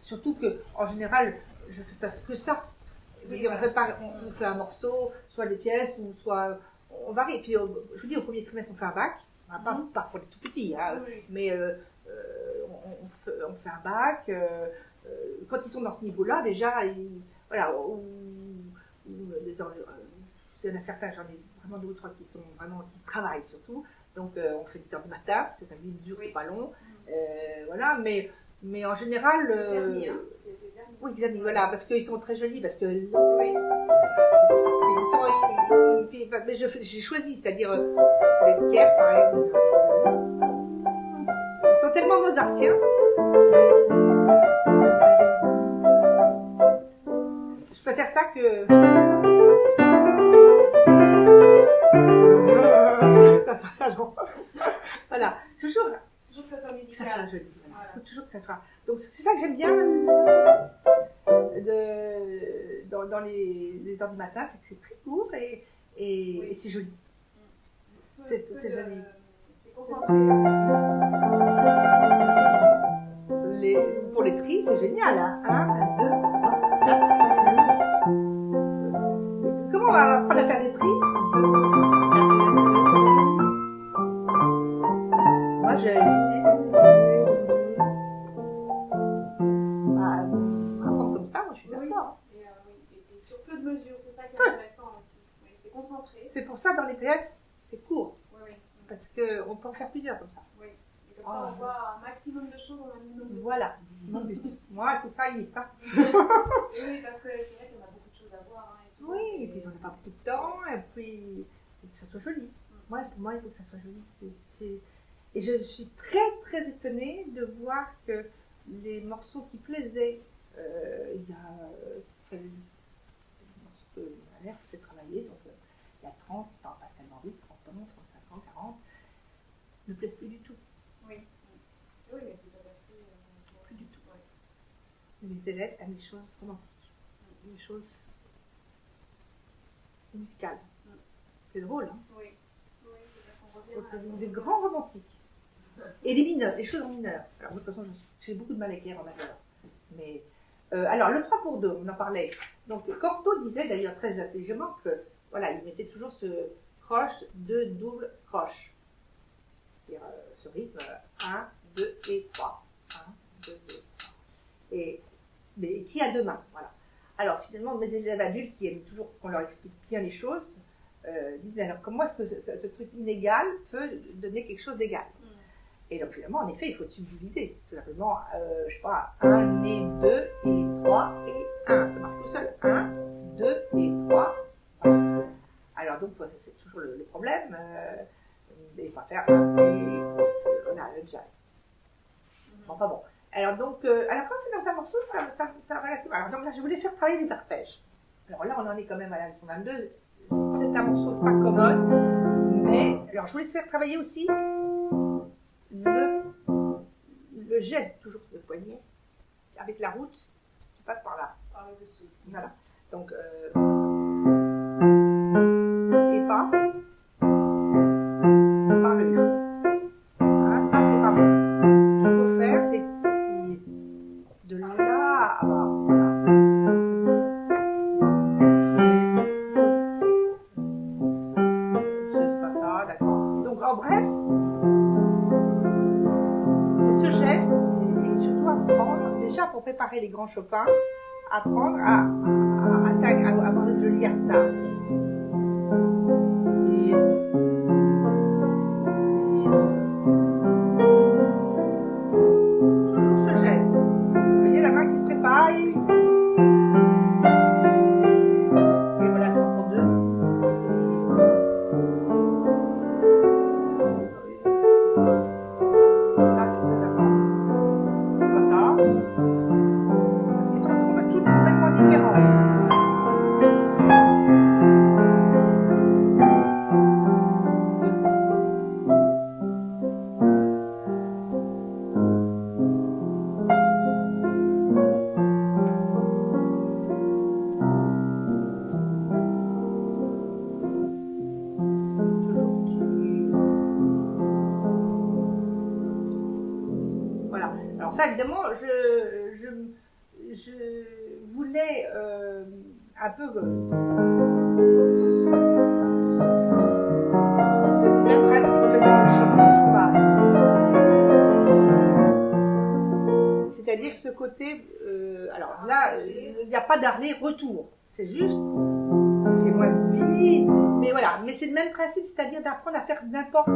Surtout que, en général, je ne fais pas que ça. Oui, on fait un morceau, soit des pièces, ou soit on varie. Et puis, je vous dis, au premier trimestre, on fait un bac. Pas pour les tout petits, hein, oui. Mais on fait un bac. Quand ils sont dans ce niveau-là, déjà, voilà, il y en a certains, j'en ai vraiment 2 ou 3 qui travaillent surtout. Donc, on fait des heures du matin, parce que ça lui mesure, c'est pas long. Voilà, mais en général. Oui, Xani, voilà, parce qu'ils sont très jolis, parce que. Oui. Mais j'ai choisi, c'est-à-dire les tierces, pareil. Ils sont tellement mozartiens. Je préfère ça que. Ça, genre. Voilà, toujours que ça soit musical. Que ça soit joli. Voilà. Il faut toujours que ça soit. Donc c'est ça que j'aime bien dans les heures du matin, c'est que c'est très court et c'est joli. C'est joli. C'est concentré. Pour les tris, c'est génial. 1, 2, 3, 4. Comment on va apprendre à faire des tris? Moi, j'ai apprendre comme ça, moi je suis d'accord. Et sur peu de mesures, c'est ça qui est intéressant aussi. Oui, c'est concentré. C'est pour ça dans les PS, c'est court. Oui. Parce qu'on peut en faire plusieurs comme ça. Oui. Et comme ça, on voit un maximum de choses en un minimum de temps. Voilà, mon but. Moi, tout ça, il est temps. Oui, parce que c'est vrai qu'on a beaucoup de choses à voir. Hein, oui, et puis on n'a pas beaucoup de temps, et puis il faut que ça soit joli. Moi, pour moi, il faut que ça soit joli. Et je suis très, très étonnée de voir que les morceaux qui plaisaient, il y a l'air fait travailler, donc il y a 30, ça passe tellement vite, 30 ans, 35 ans, 40, ne plaisent plus du tout. Oui, mais il faut s'adapter. Plus du tout. les élèves aiment les choses romantiques, les choses musicales. C'est drôle, hein? Oui. C'est des grands romantiques. Et des mineurs, les choses en mineurs. Alors, de toute façon, j'ai beaucoup de mal à écrire en majeur. Mais, alors, le 3 pour 2, on en parlait. Donc, Cortot disait d'ailleurs très intelligemment que, voilà, il mettait toujours ce croche, 2 double croche. C'est-à-dire ce rythme 1, 2 et 3. 1, 2 et 3. Mais écrit à 2 mains, voilà. Alors, finalement, mes élèves adultes qui aiment toujours qu'on leur explique bien les choses, disent, alors comment est-ce que ce truc inégal peut donner quelque chose d'égal? Et donc finalement, en effet, il faut subdiviser. Tout simplement, je sais pas, 1 et 2 et 3 et 1. Ça marche tout seul. 1, 2 et 3. Voilà. Alors donc, c'est toujours le problème. Il faut faire 1 et on a le jazz. Enfin bon. Alors donc, alors quand c'est dans un morceau, ça relativement. Alors donc là, je voulais faire travailler les arpèges. Alors là, on en est quand même à la leçon 22. C'est un morceau pas commode, mais alors je voulais faire travailler aussi le geste toujours de poignet avec la route qui passe par là. Par le dessous. Voilà. Donc et pas par le haut. Ah, ça c'est pas bon. Ce qu'il faut faire, c'est de là à bas. En bref, c'est ce geste, et surtout apprendre, déjà pour préparer les grands Chopin, apprendre à avoir une jolie attaque. Toujours ce geste. Vous voyez la main qui se prépare. Et voilà, 3 pour 2. Parce qu'ils se retrouvent tous complètement différents. Voilà. Alors ça, évidemment, je voulais un peu le même principe que dans le Schumann. C'est-à-dire ce côté, alors là, il n'y a pas d'aller-retour, c'est juste, c'est moins vite, mais voilà, mais c'est le même principe, c'est-à-dire d'apprendre à faire n'importe.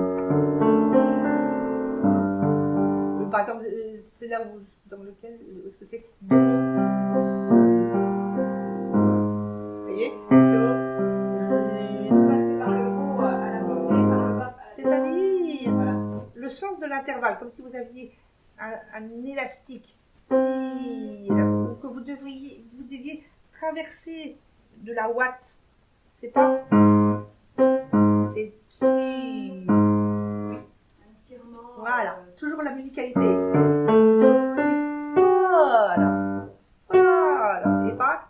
Par exemple, c'est là où, dans lequel, où est-ce que c'est? Do. Vous voyez? Do. Passer par le haut à la montée, par le bas à la c'est-à-dire, voilà, le sens de l'intervalle, comme si vous aviez un élastique, que vous deviez traverser de la ouate. C'est pas? C'est. Voilà, toujours la musicalité. Voilà. Voilà. Et pas.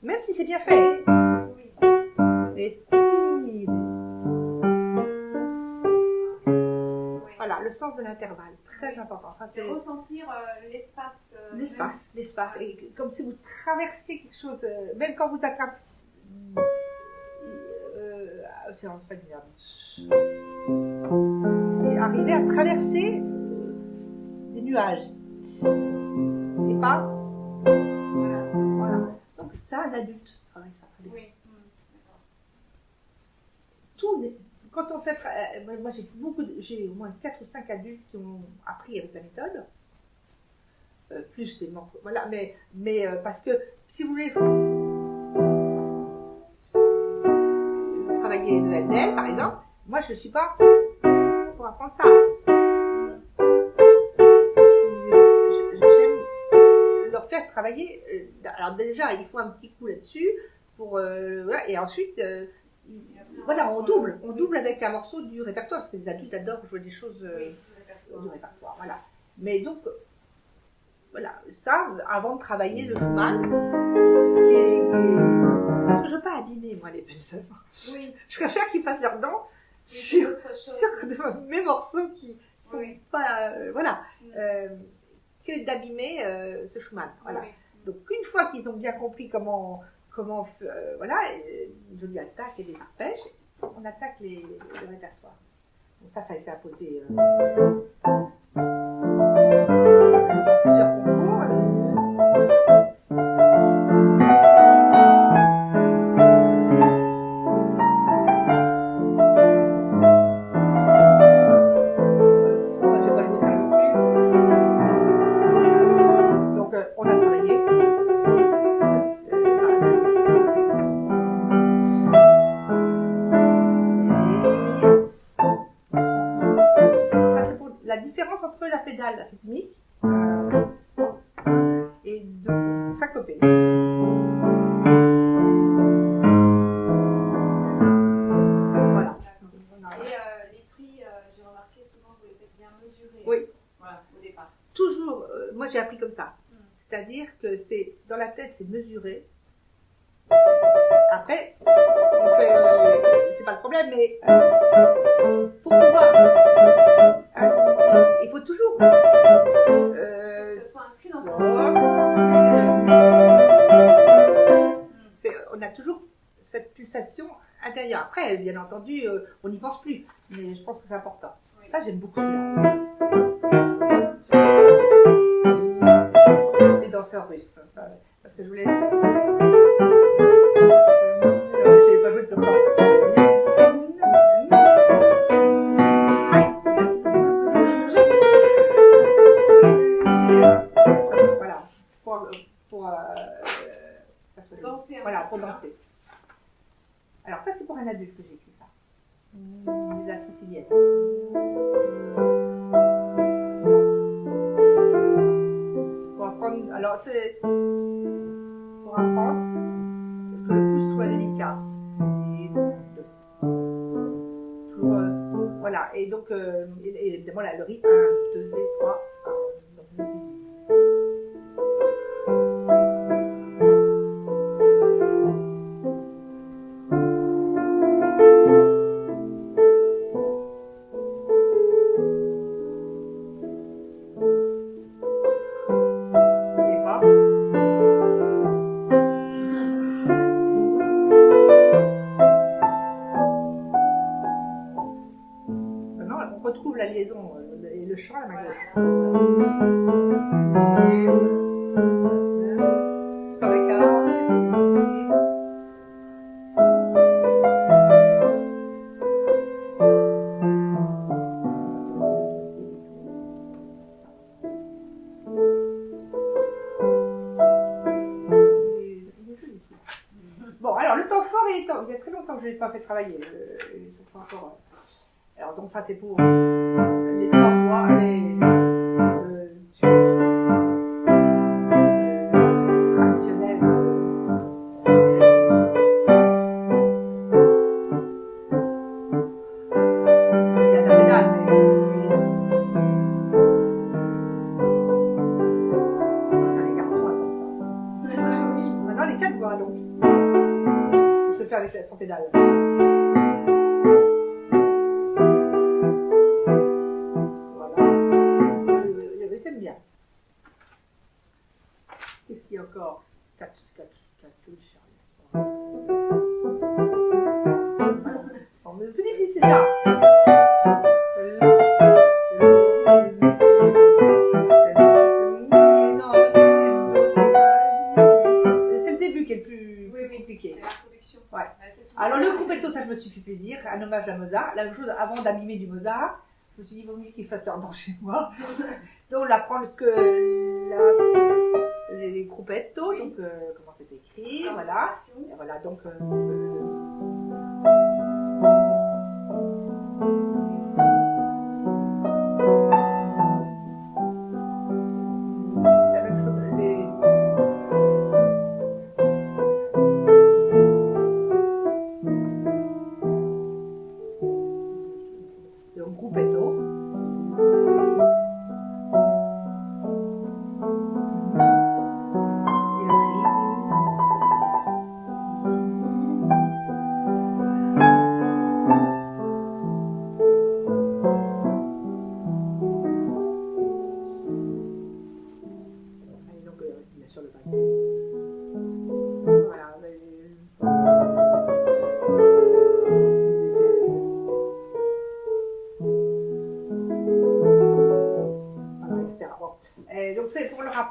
Même si c'est bien fait. Et. Voilà, le sens de l'intervalle, très important. Ça, c'est ressentir l'espace. L'espace. Et comme si vous traversiez quelque chose, même quand vous attrapez. C'est en fait et arriver à traverser des nuages. Et pas. Voilà. Donc ça, un adulte travaille ça très bien. Oui. Tout, quand on fait, moi j'ai au moins 4 ou 5 adultes qui ont appris avec la méthode, plus des membres. Voilà, mais parce que si vous voulez travailler le LDL par exemple, moi je ne suis pas pour apprendre ça. J'aime leur faire travailler. Alors déjà, il faut un petit coup là-dessus pour voilà, et ensuite voilà, on double avec un morceau du répertoire parce que les adultes adorent jouer des choses du répertoire. Voilà. Mais donc voilà, ça, avant de travailler le Schumann, parce que je ne veux pas abîmer, moi, les belles œuvres. Oui. Je préfère qu'ils fassent leurs dents sur mes morceaux qui sont pas, voilà, que d'abîmer ce Schumann. Voilà. Donc, une fois qu'ils ont bien compris comment voilà, une jolie attaque et des arpèges, on attaque le répertoire. Donc ça a été imposé dans plusieurs concours. J'ai pas joué ça non plus. Donc on a travaillé. La différence entre la pédale rythmique et de syncopée. Voilà. Et les tris, j'ai remarqué souvent que vous les faites bien mesurer. Oui. Voilà, au départ. Toujours, moi j'ai appris comme ça. C'est-à-dire que c'est dans la tête, c'est mesuré. Après, on fait, c'est pas le problème, mais pour pouvoir, il faut toujours que ce soit inscrit dans on a toujours cette pulsation intérieure. Après, bien entendu, on n'y pense plus, mais je pense que c'est important. Oui. Ça, j'aime beaucoup celui-là. Les danseurs russes, ça, parce que je voulais. J'ai pas joué depuis longtemps. Voilà, pour danser. Voilà, pour danser. Alors ça, c'est pour un adulte que j'ai écrit ça. La sicilienne. Pour apprendre, alors c'est pour apprendre que le pouce soit délicat. Toujours, voilà, et donc, et évidemment, là, le rythme, 1, 2 et 3. La liaison et le chant à ma gauche. Sur les cas. Bon, alors le temps fort, il y a très longtemps que je ne l'ai pas fait travailler. Alors donc ça c'est pour les trois voix, traditionnels. Il y a la pédale, mais ça les garçons attendent ça. Maintenant les quatre voix donc. Je fais avec sans pédale. Bien. Qu'est-ce qu'il y a encore? Catch, bon, mais le plus difficile, c'est ça. C'est le début qui est le plus compliqué. C'est l'introduction. Ouais. Alors, le gruppetto, ça, je me suis fait plaisir. Un hommage à Mozart. La même chose, avant d'abîmer du Mozart, je me suis dit, il vaut mieux qu'ils fassent leur dent chez moi. Donc, on apprend les gruppetto, donc comment c'est écrit, voilà. Et voilà, donc. La même chose, le gruppetto.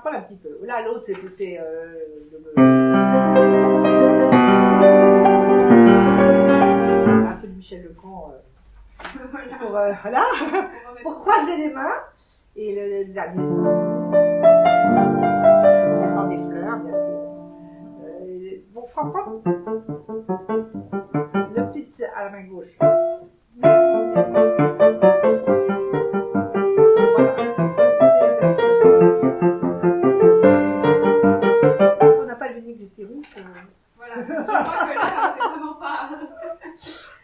apprendre un petit peu. Là, l'autre, c'est pousser un peu de Michel Legrand pour croiser les mains. Et le dernier, le temps des fleurs, bien sûr. Bon, prends. Le petit à la main gauche. On n'a pas le unique du rouge. Voilà, je crois que là, c'est vraiment pas.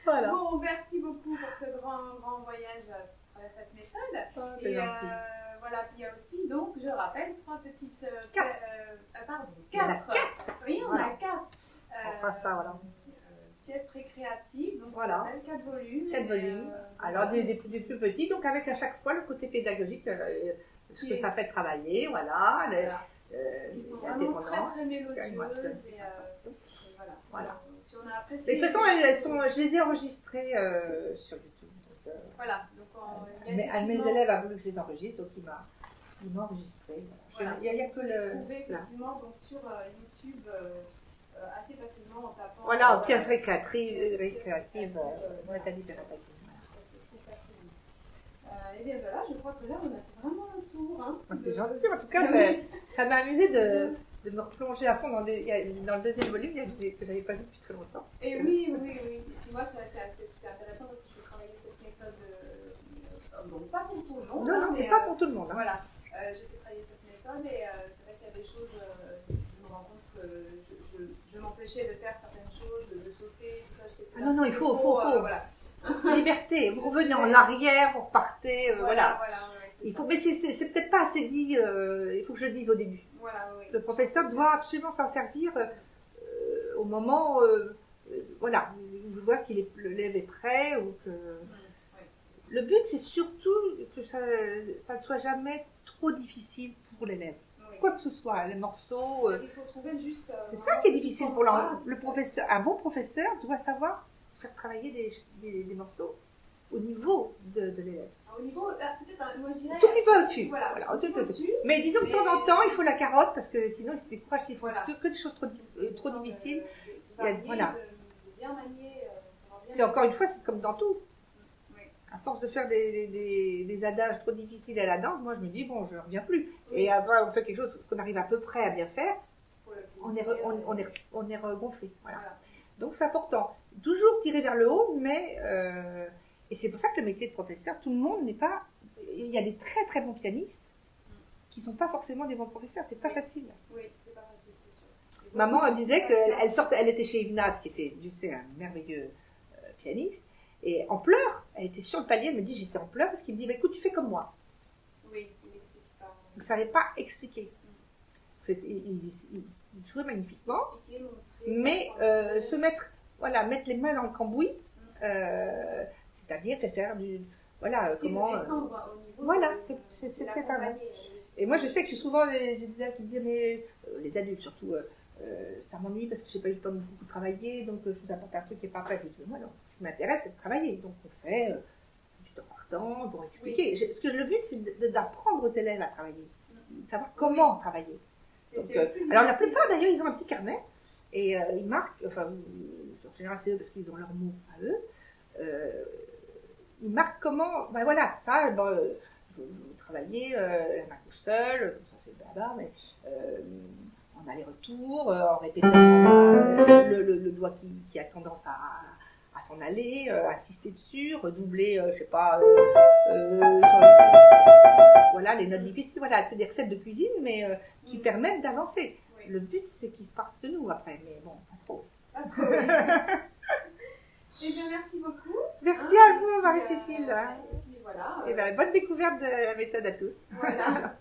Voilà. Bon, merci beaucoup pour ce grand voyage à cette méthode. Et voilà, puis il y a aussi, donc, je rappelle, 3 petites. 4. Oui, on a 4. On fera ça, voilà. Pièces récréatives, donc voilà. Ça s'appelle 4 volumes. 4 volumes. Alors, des plus petits, donc avec à chaque fois le côté pédagogique, ce que ça fait travailler, voilà. Ils sont vraiment très mélodieuses. Voilà. Si on a apprécié. De toute façon, je les ai enregistrées sur YouTube. Donc, voilà. Donc, un de mes élèves a voulu que je les enregistre, donc il m'a enregistré. Voilà. Il n'y a que le. Trouver effectivement donc, sur YouTube assez facilement en tapant. Voilà, pièces récréatives, Nathalie Perrapati. Et bien voilà, je crois que là on a fait vraiment le tour. Hein, c'est gentil, en tout cas, ça m'a amusé de me replonger à fond dans le deuxième volume que j'avais pas vu depuis très longtemps. Et oui. Et puis moi, c'est intéressant parce que je vais travailler cette méthode. Donc pas pour tout le monde. Non, c'est pas pour tout le monde. Hein. Voilà, je vais travailler cette méthode et c'est vrai qu'il y a des choses, je me rends compte que je m'empêchais de faire certaines choses, de sauter, tout ça. Non, il faut. Voilà. Liberté, vous revenez en arrière, vous repartez, voilà. Il faut, mais c'est peut-être pas assez dit, il faut que je le dise au début. Voilà, oui. Le professeur doit absolument s'en servir au moment, voilà, il voit que l'élève est prêt ou que... Le but, c'est surtout que ça ne soit jamais trop difficile pour l'élève. Oui. Quoi que ce soit, les morceaux... il faut trouver le juste... c'est ça qui est difficile pour le professeur. Un bon professeur doit savoir faire travailler des morceaux au niveau de l'élève. Au niveau, peut-être, moi je dirais... Tout petit peu au-dessus. Voilà, un tout peu au-dessus. Mais disons que de temps en temps, il faut la carotte parce que sinon, il se décourage. Il faut que des choses trop difficiles. Voilà. C'est encore une fois, c'est comme dans tout. À force de faire des adages trop difficiles à la danse, moi je me dis, bon, je ne reviens plus. Oui. Et après, on fait quelque chose qu'on arrive à peu près à bien faire, on est regonflé. Voilà. Donc c'est important. Toujours tirer vers le haut, mais... et c'est pour ça que le métier de professeur, tout le monde n'est pas... Il y a des très très bons pianistes qui ne sont pas forcément des bons professeurs, c'est pas facile. Oui, c'est pas facile, c'est sûr. Maman disait qu'elle était chez Yves Nat, qui était, Dieu sait, un merveilleux pianiste. Et en pleurs, elle était sur le palier, elle me dit j'étais en pleurs parce qu'il me dit bah, écoute, tu fais comme moi. Oui, il n'explique pas. Il ne savait pas expliquer. Il jouait magnifiquement, mais mettre les mains dans le cambouis, c'est-à-dire faire du. Voilà, comment. Voilà, c'est un bon. Et moi je sais que souvent j'ai des élèves qui me disent mais les adultes surtout. Ça m'ennuie parce que j'ai pas eu le temps de beaucoup travailler, donc je vous apporte un truc qui n'est pas prêt. Je dis, moi non, ce qui m'intéresse c'est de travailler, donc on fait du temps par temps pour expliquer. Oui. Le but c'est d'apprendre aux élèves à travailler, de savoir comment travailler. Donc, alors la plupart d'ailleurs ils ont un petit carnet et ils marquent, enfin en général c'est eux parce qu'ils ont leurs mots à eux, ils marquent comment, ben voilà, ça, vous travaillez la main gauche seule, ça c'est blabla, mais en aller-retour, en répétant le doigt qui a tendance à s'en aller, insister dessus, redoubler, je sais pas, voilà, les notes difficiles, voilà, c'est des recettes de cuisine, mais qui permettent d'avancer. Oui. Le but, c'est qu'ils se passent de nous après, mais bon, pas trop. Pas trop, oui. Eh bien, merci beaucoup. Merci à vous, Marie-Cécile. Et puis voilà. Et bien, bonne découverte de la méthode à tous. Voilà.